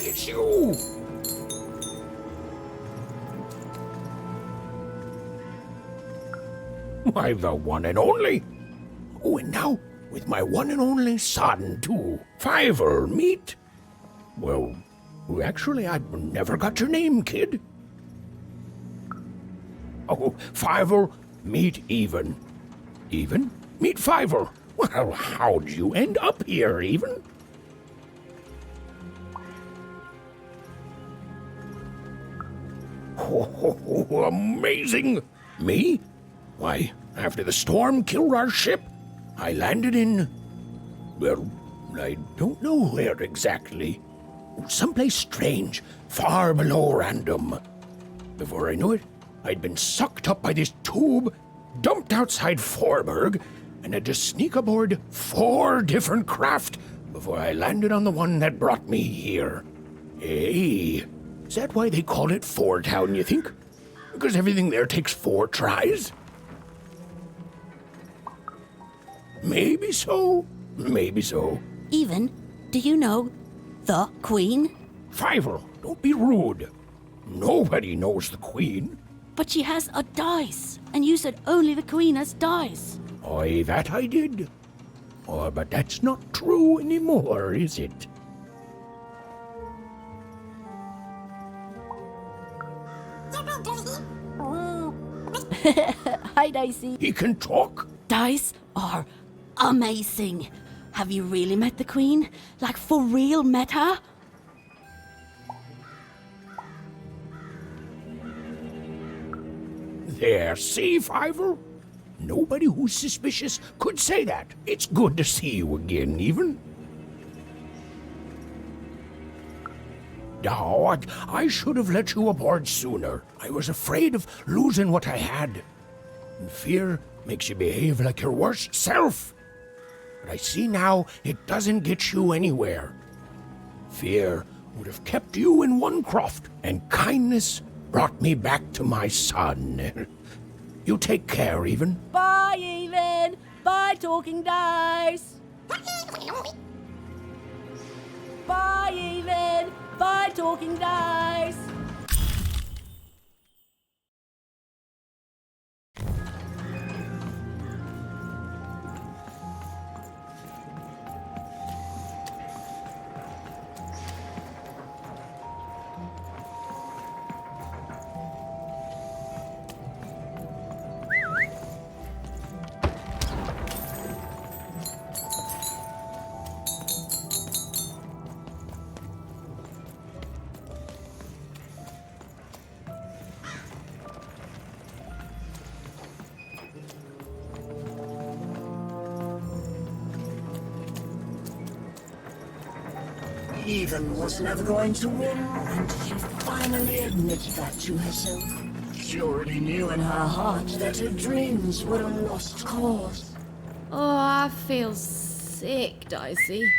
It's you! Why, the one and only. Oh, and now, with my one and only son, too. Fiverr, meet? Well, actually, I never got your name, kid. Oh, Fiver, meet Even. Even? Meet Fiver. Well, how'd you end up here, Even? Oh, amazing! Me? Why, after the storm killed our ship, I landed in... well, I don't know where exactly. Someplace strange, far below random. Before I knew it, I'd been sucked up by this tube, dumped outside Forberg, and had to sneak aboard 4 different craft before I landed on the one that brought me here. Hey, is that why they call it Four Town, you think? Because everything there takes 4 tries? Maybe so, maybe so. Even, do you know the Queen? Fiver, don't be rude. Nobody knows the Queen. But she has a dice, and you said only the Queen has dice. Aye, that I did. Oh, but that's not true anymore, is it? Hi, Dicey. He can talk? Dice are amazing. Have you really met the Queen? Like, for real met her? There, see, Fiver? Nobody who's suspicious could say that. It's good to see you again, Even. Oh, I should have let you aboard sooner. I was afraid of losing what I had. And fear makes you behave like your worst self. But I see now it doesn't get you anywhere. Fear would have kept you in one croft, and kindness brought me back to my son. You take care, Even. Bye, Even. Bye, Talking Dice. Bye, Even. Bye, Talking Dice. Even was never going to win, and she finally admitted that to herself. She already knew in her heart that her dreams were a lost cause. Oh, I feel sick, Dicey.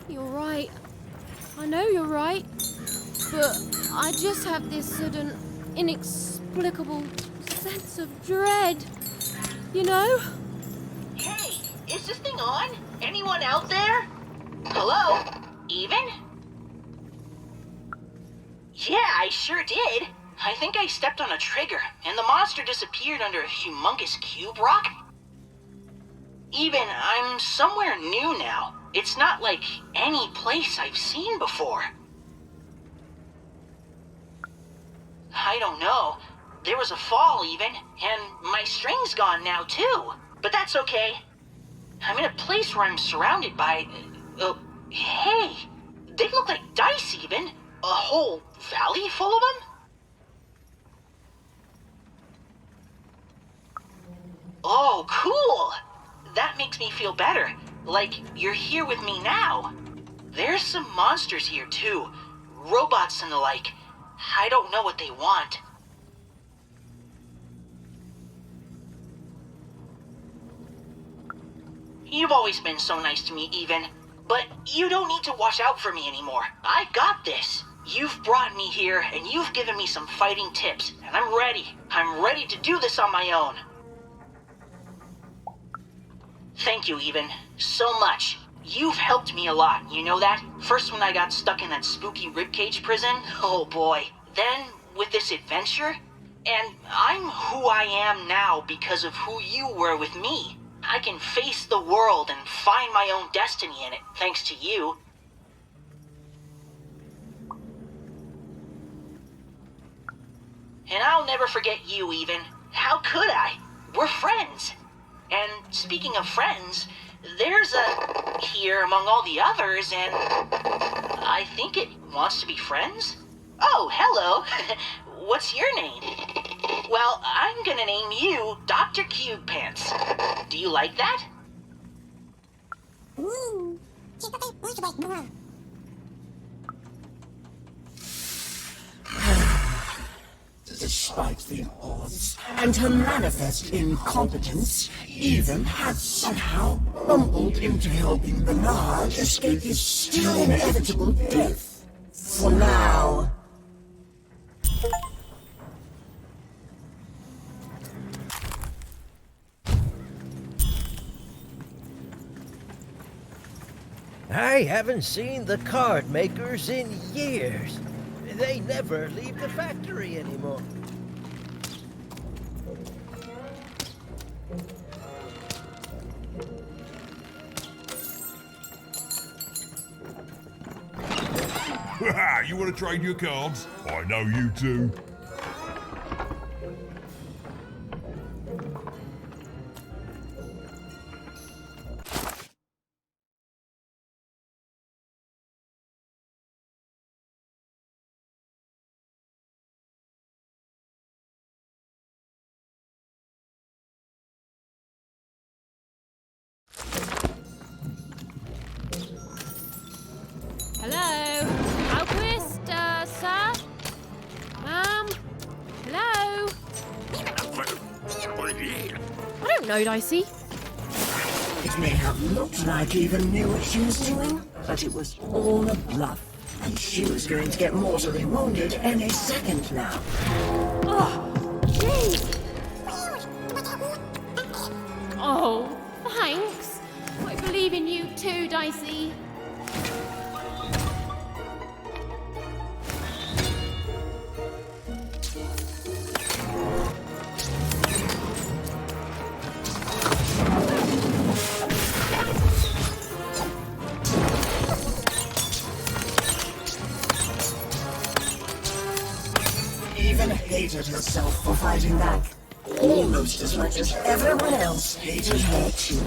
You're right. I know you're right. But I just have this sudden, inexplicable sense of dread. You know? Hey, is this thing on? Anyone out there? Hello? Even? Yeah, I sure did. I think I stepped on a trigger, and the monster disappeared under a humongous cube rock. Even, I'm somewhere new now. It's not like any place I've seen before. I don't know. There was a fall, Even, and my string's gone now, too. But that's okay. I'm in a place where I'm surrounded by... hey! They look like dice, Even. A whole valley full of them? Oh, cool! That makes me feel better. Like you're here with me now. There's some monsters here, too. Robots and the like. I don't know what they want. You've always been so nice to me, Even. But you don't need to watch out for me anymore. I got this. You've brought me here, and you've given me some fighting tips, and I'm ready. I'm ready to do this on my own. Thank you, Even. So much. You've helped me a lot, you know that? First when I got stuck in that spooky ribcage prison, oh boy. Then, with this adventure, and I'm who I am now because of who you were with me. I can face the world and find my own destiny in it, thanks to you. And I'll never forget you, even. How could I? We're friends. And speaking of friends, there's a here among all the others, and I think it wants to be friends. Oh, hello. What's your name? Well, I'm gonna name you Dr. Cube Pants. Do you like that? Despite the odds and her manifest incompetence, Ethan had somehow bumbled into helping Bernard escape his still inevitable death. For now. I haven't seen the card makers in years. They never leave the factory anymore. You want to trade your cards? I know you do. Hello? Alquist, sir? Hello? I don't know, Dicey. It may have looked like Ethan knew what she was doing, but it was all a bluff. And she was going to get mortally wounded any second now. Oh, jeez. Oh, thanks. I believe in you too, Dicey. Ethan hated herself for fighting back, almost as much as everyone else hated her too.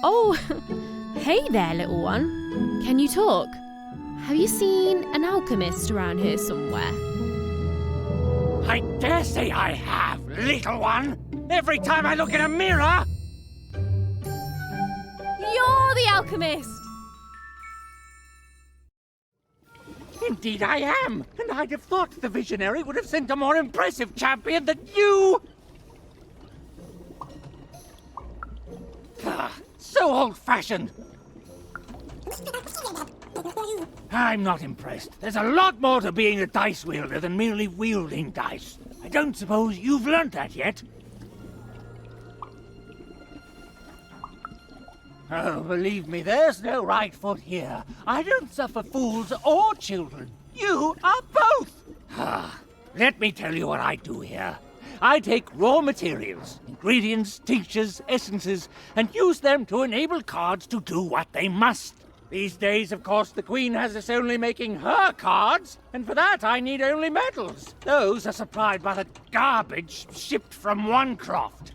Oh, hey there, little one. Can you talk? Have you seen an alchemist around here somewhere? I dare say I have, little one. Every time I look in a mirror. You're the alchemist! Indeed I am, and I'd have thought the visionary would have sent a more impressive champion than you. So old-fashioned. I'm not impressed. There's a lot more to being a dice wielder than merely wielding dice. I don't suppose you've learnt that yet. Oh, believe me, there's no right foot here. I don't suffer fools or children. You are both. Let me tell you what I do here. I take raw materials, ingredients, tinctures, essences, and use them to enable cards to do what they must. These days, of course, the Queen has us only making her cards, and for that I need only metals. Those are supplied by the garbage shipped from Onecroft.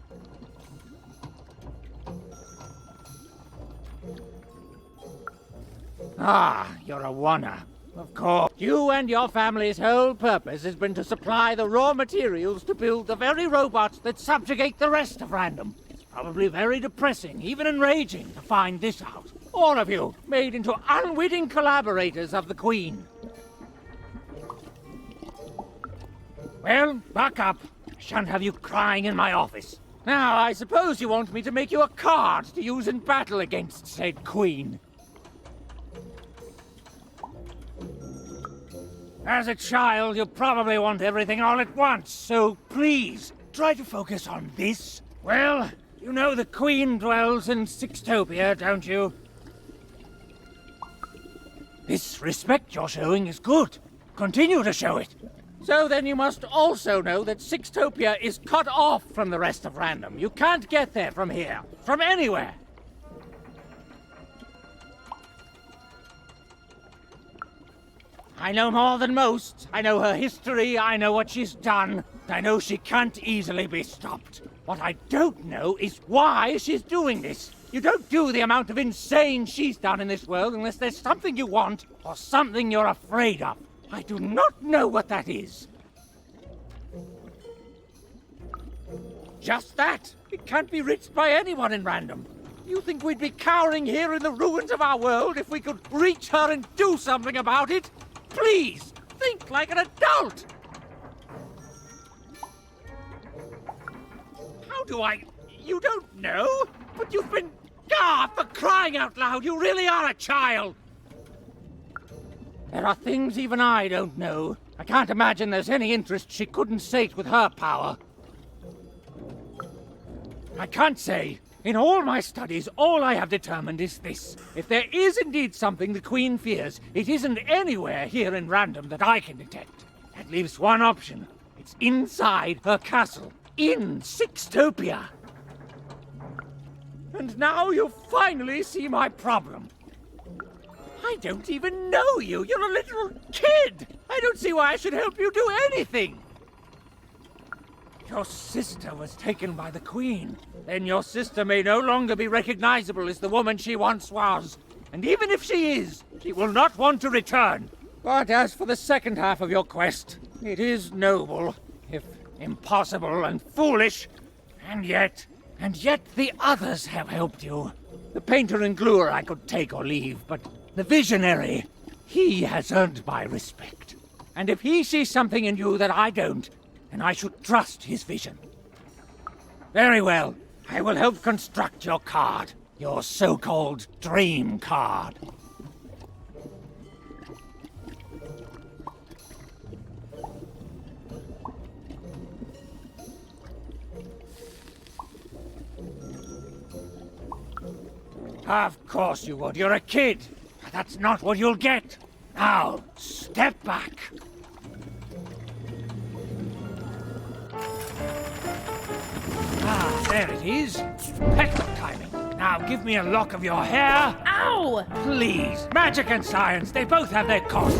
Ah, you're a oner. Of course. You and your family's whole purpose has been to supply the raw materials to build the very robots that subjugate the rest of Random. It's probably very depressing, even enraging, to find this out. All of you, made into unwitting collaborators of the Queen. Well, buck up. I shan't have you crying in my office. Now, I suppose you want me to make you a card to use in battle against said Queen. As a child, you probably want everything all at once, so please, try to focus on this. Well, you know the Queen dwells in Sixtopia, don't you? This respect you're showing is good. Continue to show it. So then you must also know that Sixtopia is cut off from the rest of Random. You can't get there from here, from anywhere. I know more than most. I know her history, I know what she's done. I know she can't easily be stopped. What I don't know is why she's doing this. You don't do the amount of insane she's done in this world unless there's something you want or something you're afraid of. I do not know what that is. Just that. It can't be reached by anyone in Random. You think we'd be cowering here in the ruins of our world if we could reach her and do something about it? Please, think like an adult! How do I... You don't know? But you've been... God, for crying out loud, you really are a child! There are things even I don't know. I can't imagine there's any interest she couldn't sate with her power. I can't say. In all my studies, all I have determined is this. If there is indeed something the Queen fears, it isn't anywhere here in Random that I can detect. That leaves one option. It's inside her castle. In Sixtopia. And now you finally see my problem. I don't even know you. You're a little kid. I don't see why I should help you do anything. Your sister was taken by the Queen. Then your sister may no longer be recognizable as the woman she once was. And even if she is, she will not want to return. But as for the second half of your quest, it is noble, if impossible and foolish. And yet the others have helped you. The painter and gluer I could take or leave, but the visionary, he has earned my respect. And if he sees something in you that I don't, then I should trust his vision. Very well. I will help construct your card. Your so-called dream card. Of course you would. You're a kid. But that's not what you'll get. Now, step back. Ah, there it is. Excellent timing. Now give me a lock of your hair. Ow! Please. Magic and science, they both have their costs.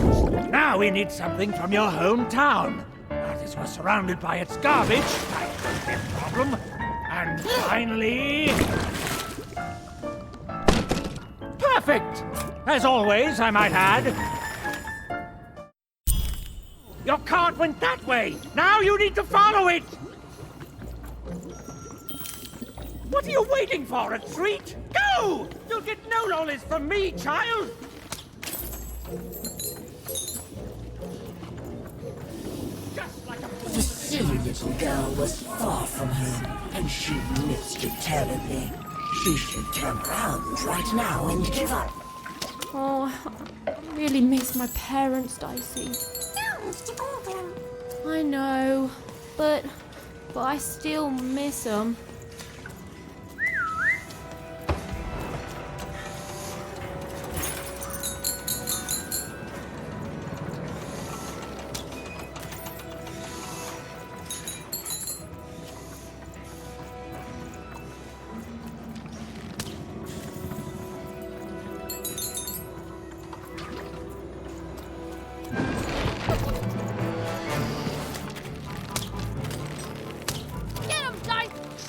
Now we need something from your hometown. Now this was surrounded by its garbage. That could be a problem. And finally... Perfect! As always, I might add. Your cart went that way. Now you need to follow it. What are you waiting for, a treat? Go! You'll get no lollies from me, child! Just like a The silly little girl was far from home, and she missed it terribly. She should turn around right now and give up. Oh, I really miss my parents, Dicey. I know, but I still miss them.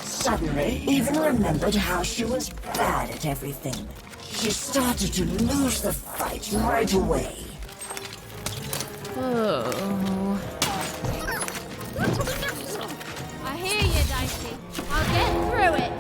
Suddenly, even remembered how she was bad at everything. She started to lose the fight right away. Oh. I hear you, Dicey. I'll get through it.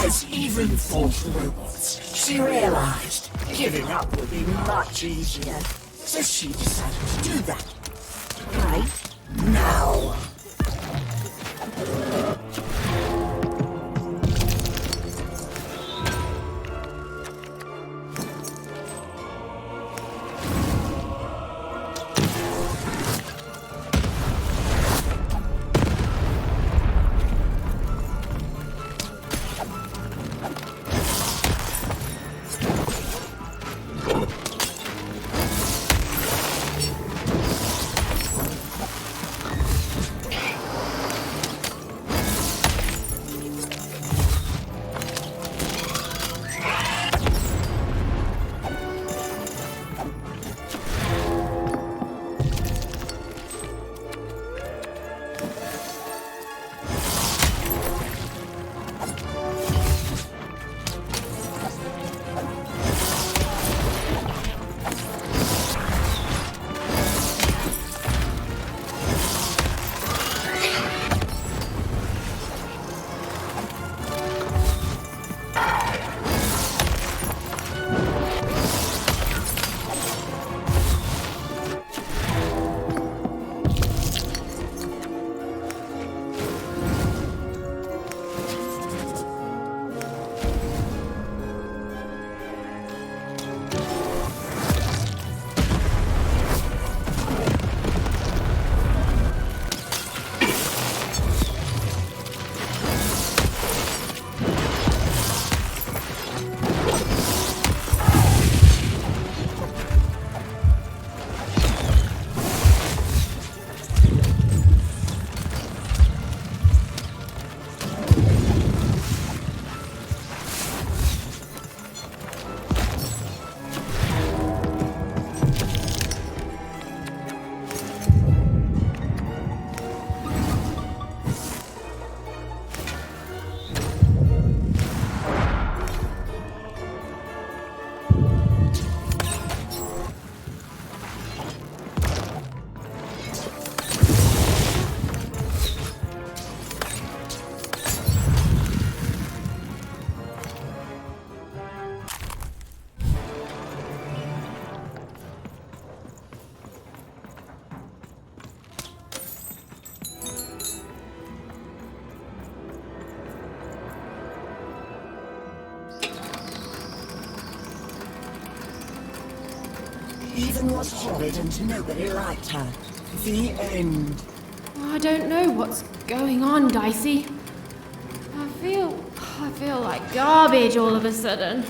As even fought robots, she realized giving up would be much easier. So she decided to do that. Right now. even was horrid and nobody liked her. The end. I don't know what's going on, Dicey. I feel like garbage all of a sudden.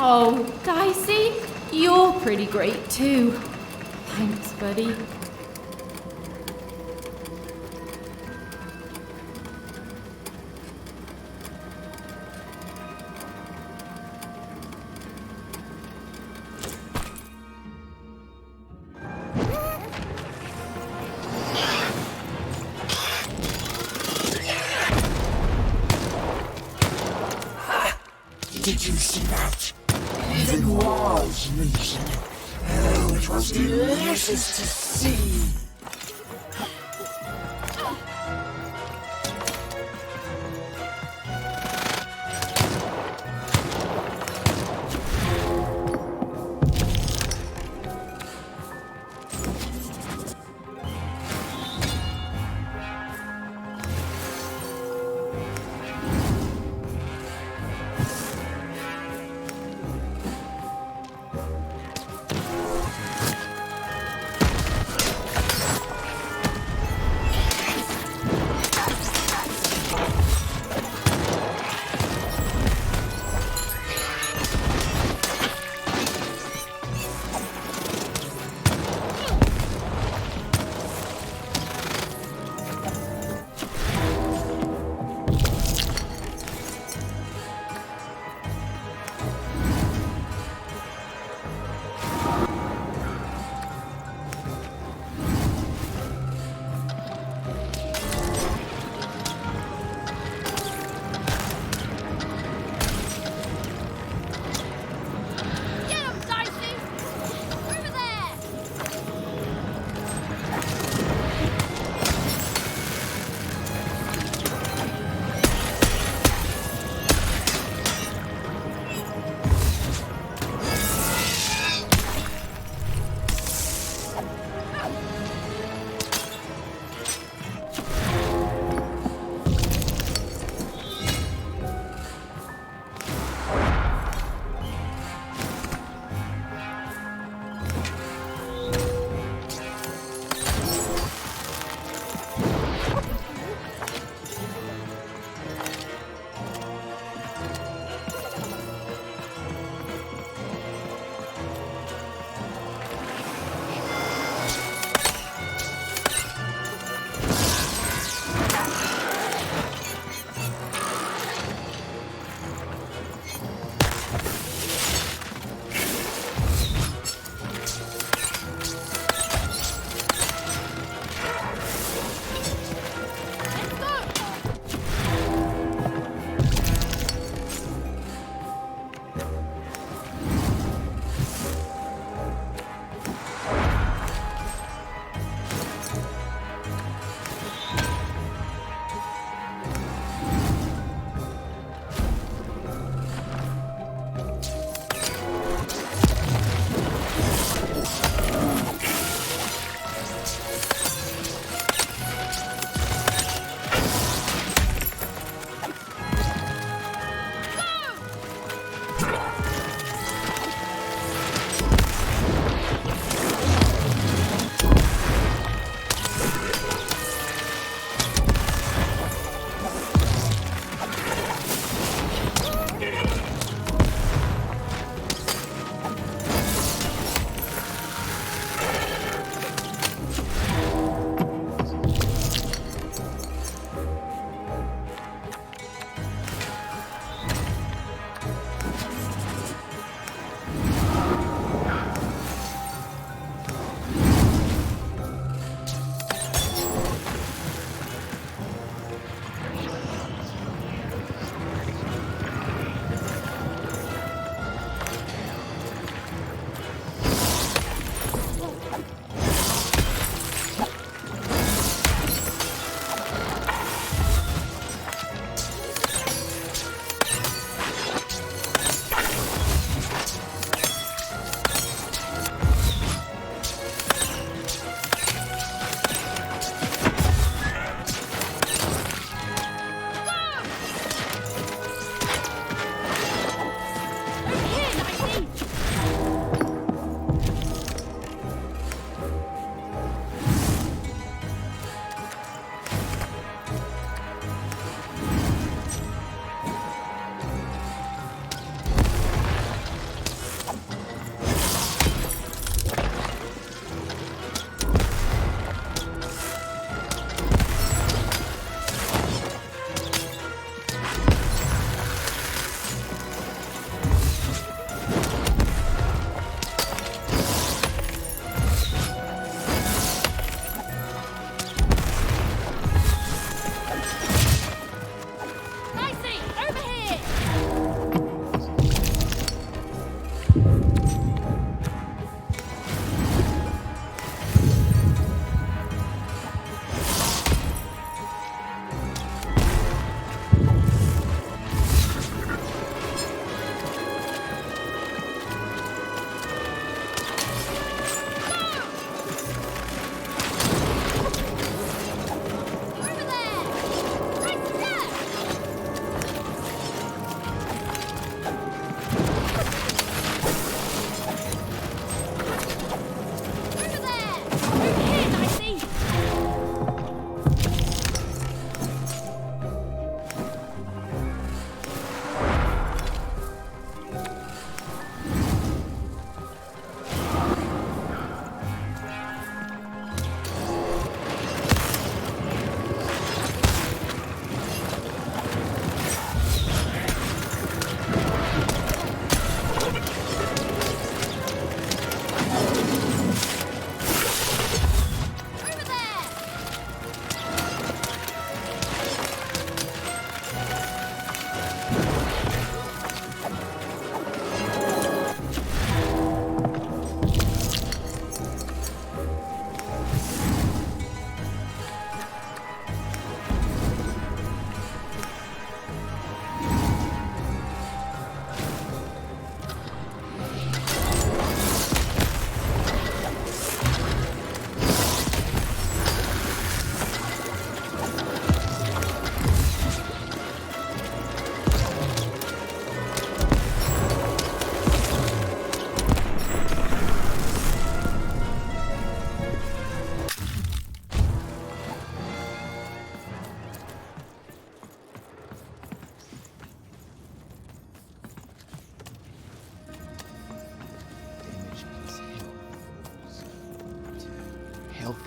Oh, Dicey, you're pretty great too. Thanks, buddy. Did you see that? Even walls reason. Oh, it was delicious to see.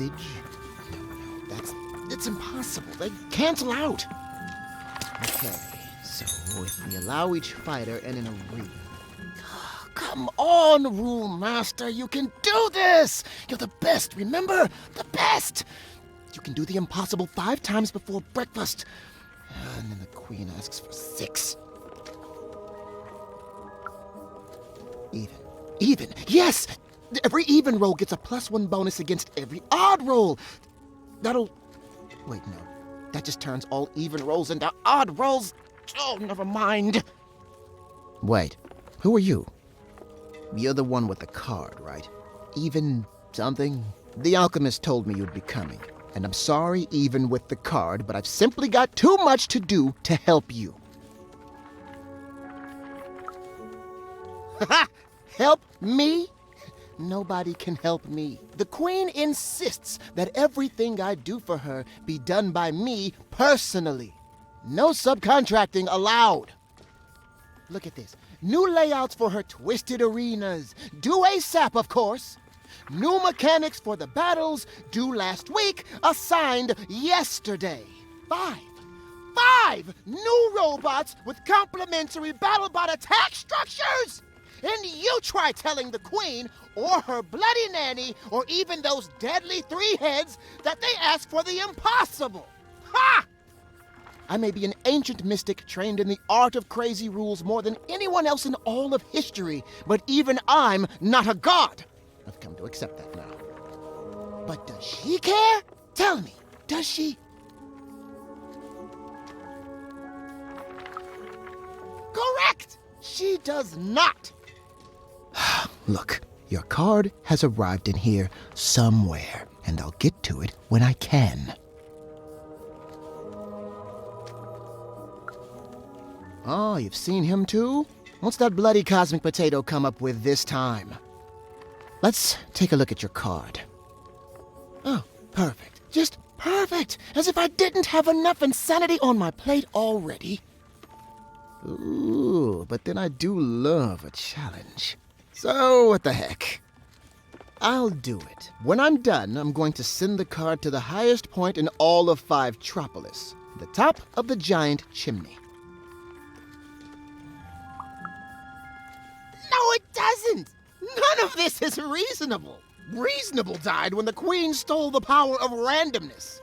advantage? No, it's impossible. They cancel out. Okay, so if we allow each fighter in an arena. Come on, Rule Master, you can do this! You're the best, remember? The best! You can do the impossible 5 times before breakfast. And then the Queen asks for 6. Even. Yes! Every even roll gets a +1 bonus against every odd roll. Wait, no. That just turns all even rolls into odd rolls. Oh, never mind. Wait, who are you? You're the one with the card, right? Even something? The alchemist told me you'd be coming. And I'm sorry even with the card, but I've simply got too much to do to help you. Ha! Help me? Nobody can help me. The Queen insists that everything I do for her be done by me personally. No subcontracting allowed. Look at this. New layouts for her twisted arenas. Due ASAP, of course. New mechanics for the battles, due last week, assigned yesterday. 5 new robots with complementary BattleBot attack structures! And you try telling the Queen, or her bloody nanny, or even those deadly 3 heads, that they ask for the impossible. Ha! I may be an ancient mystic trained in the art of crazy rules more than anyone else in all of history, but even I'm not a god. I've come to accept that now. But does she care? Tell me, does she? Correct! She does not. Look, your card has arrived in here somewhere, and I'll get to it when I can. Oh, you've seen him too? What's that bloody cosmic potato come up with this time? Let's take a look at your card. Oh, perfect. Just perfect! As if I didn't have enough insanity on my plate already. Ooh, but then I do love a challenge. So, what the heck? I'll do it. When I'm done, I'm going to send the card to the highest point in all of 5-Tropolis, the top of the giant chimney. No, it doesn't! None of this is reasonable. Reasonable died when the Queen stole the power of randomness.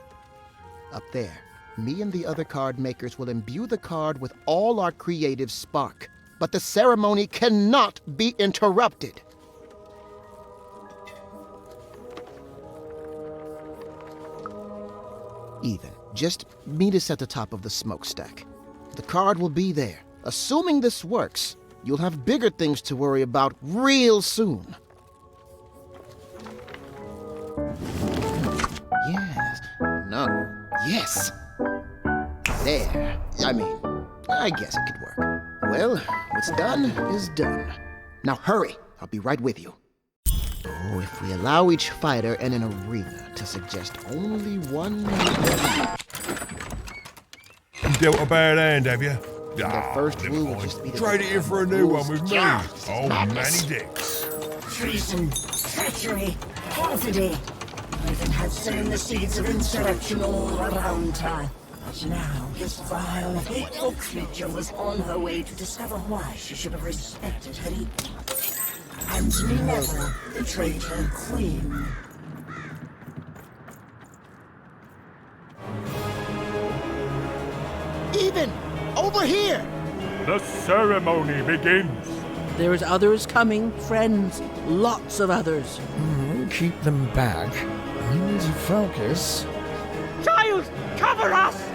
Up there, me and the other card makers will imbue the card with all our creative spark. But the ceremony cannot be interrupted. Even. Just meet us at the top of the smokestack. The card will be there. Assuming this works, you'll have bigger things to worry about real soon. Yes. No. Yes. There. I guess it could work. Well, what's done is done. Now hurry. I'll be right with you. Oh, if we allow each fighter in an arena to suggest only one... You dealt a bad hand, have you? The first rule will just be to... Trade it in for a new one with me. Oh, Manny Dix. Treason, treachery, perfidy. Even had sown the seeds of insurrection all around her. But now this vile, hateful creature was on her way to discover why she should have respected her equal. And never betrayed her queen. Even! Over here! The ceremony begins. There's others coming, friends. Lots of others. Keep them back. I need to focus. Child, cover us!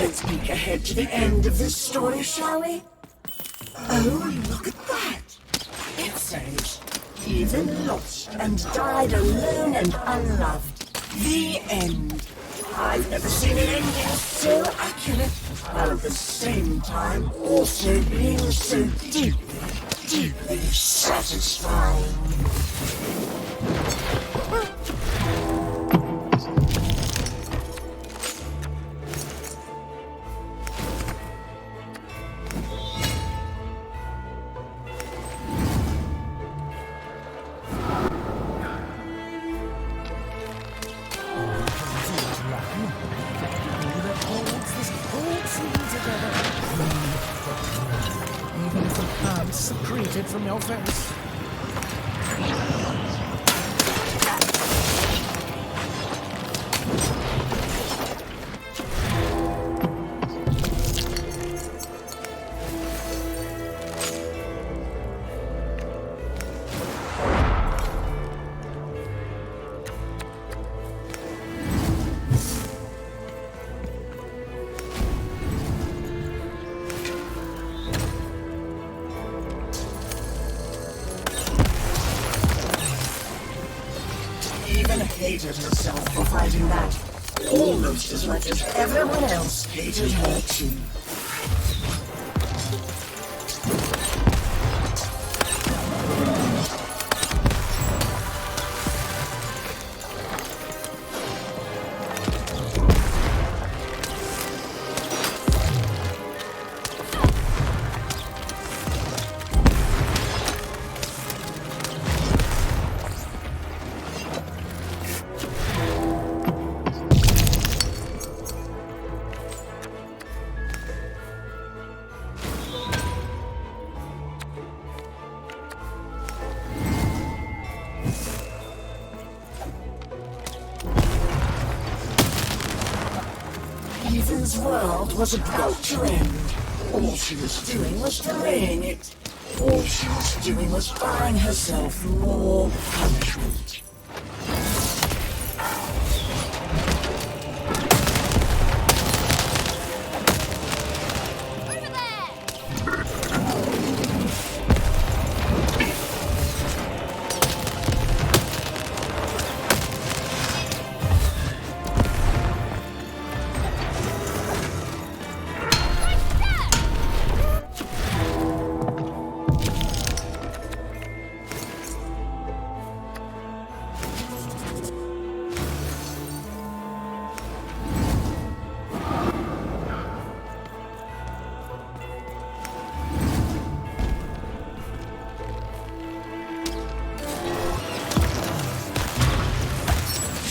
Let's peek ahead to the end of this story, shall we? Oh, look at that! It says, even lost and died alone and unloved. The end. I've never seen an ending so accurate, while at the same time also being so deeply, deeply satisfying. secreted from your face. Even hated herself for fighting that, almost as much as everyone else hated her too. Ethan's world was about to end. All she was doing was delaying it. All she was doing was buying herself more punishment.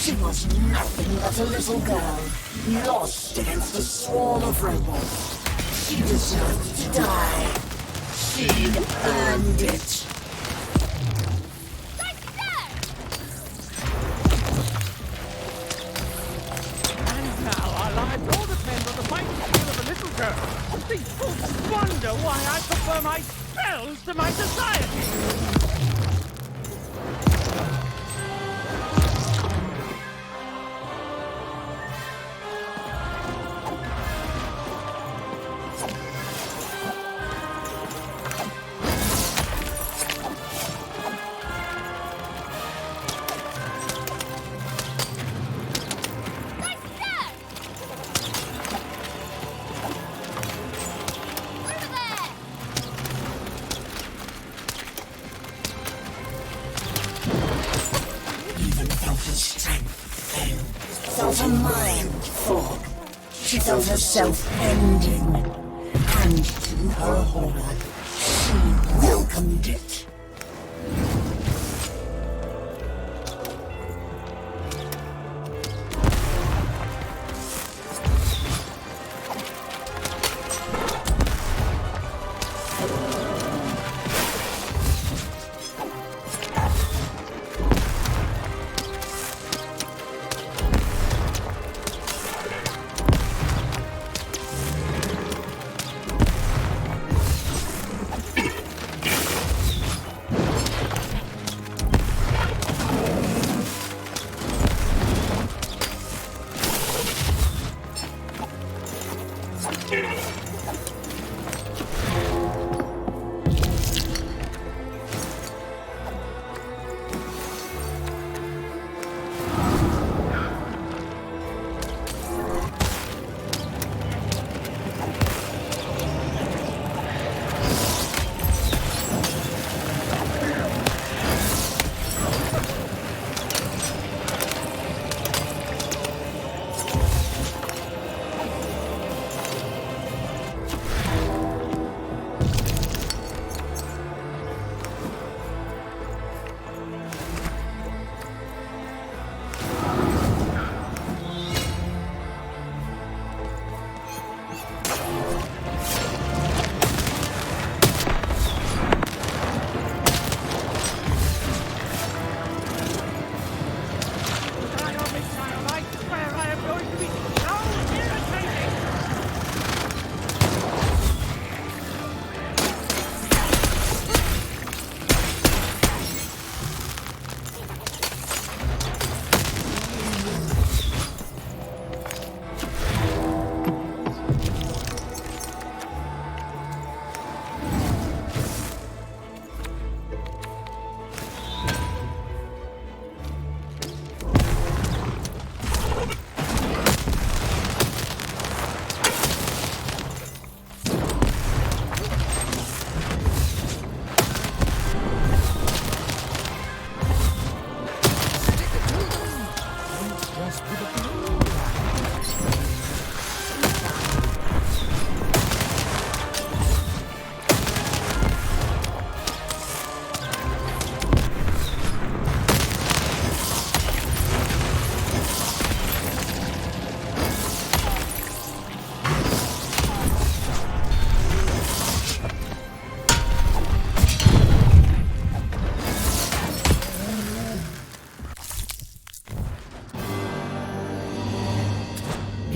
She was nothing but a little girl, lost against a swarm of robots. She deserved to die. She'd earned it. And now our lives all depend on the fighting skill of a little girl. They folks wonder why I prefer my spells to my society. Felt her mind fog. She felt herself ending. And to her horror, she welcomed it.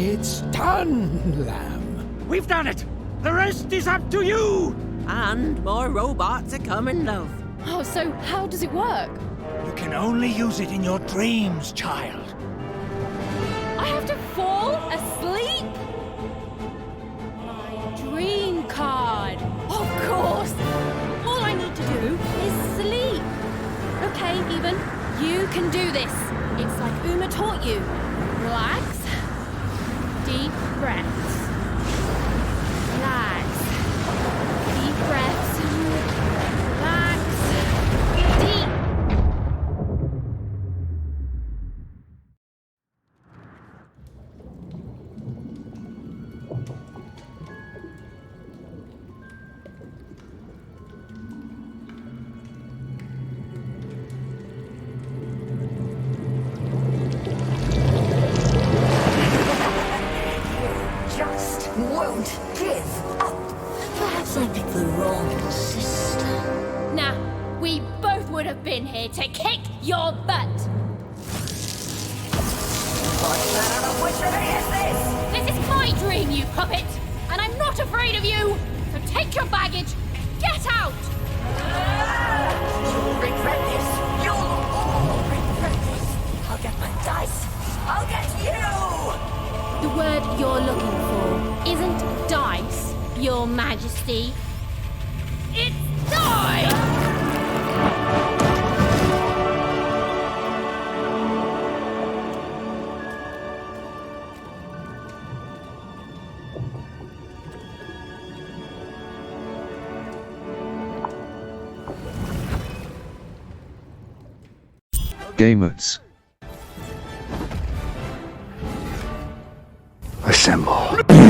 It's done, Lamb. We've done it! The rest is up to you! And more robots are coming, love. Oh, so how does it work? You can only use it in your dreams, child. I have to fall asleep? My dream card. Of course. All I need to do is sleep. Okay, Even, you can do this. It's like Uma taught you. Relax. Deep breaths. Relax. Deep breaths. Relax. Deep. Just won't give up. Perhaps I picked the wrong sister. Nah, we both would have been here to kick your butt. What kind of witchery is this? This is my dream, you puppet, and I'm not afraid of you. So take your baggage, get out. You'll regret this. You'll all regret this. I'll get my dice. I'll get you! The word you're looking for isn't dice, Your Majesty. It's die! Gamers. Assemble.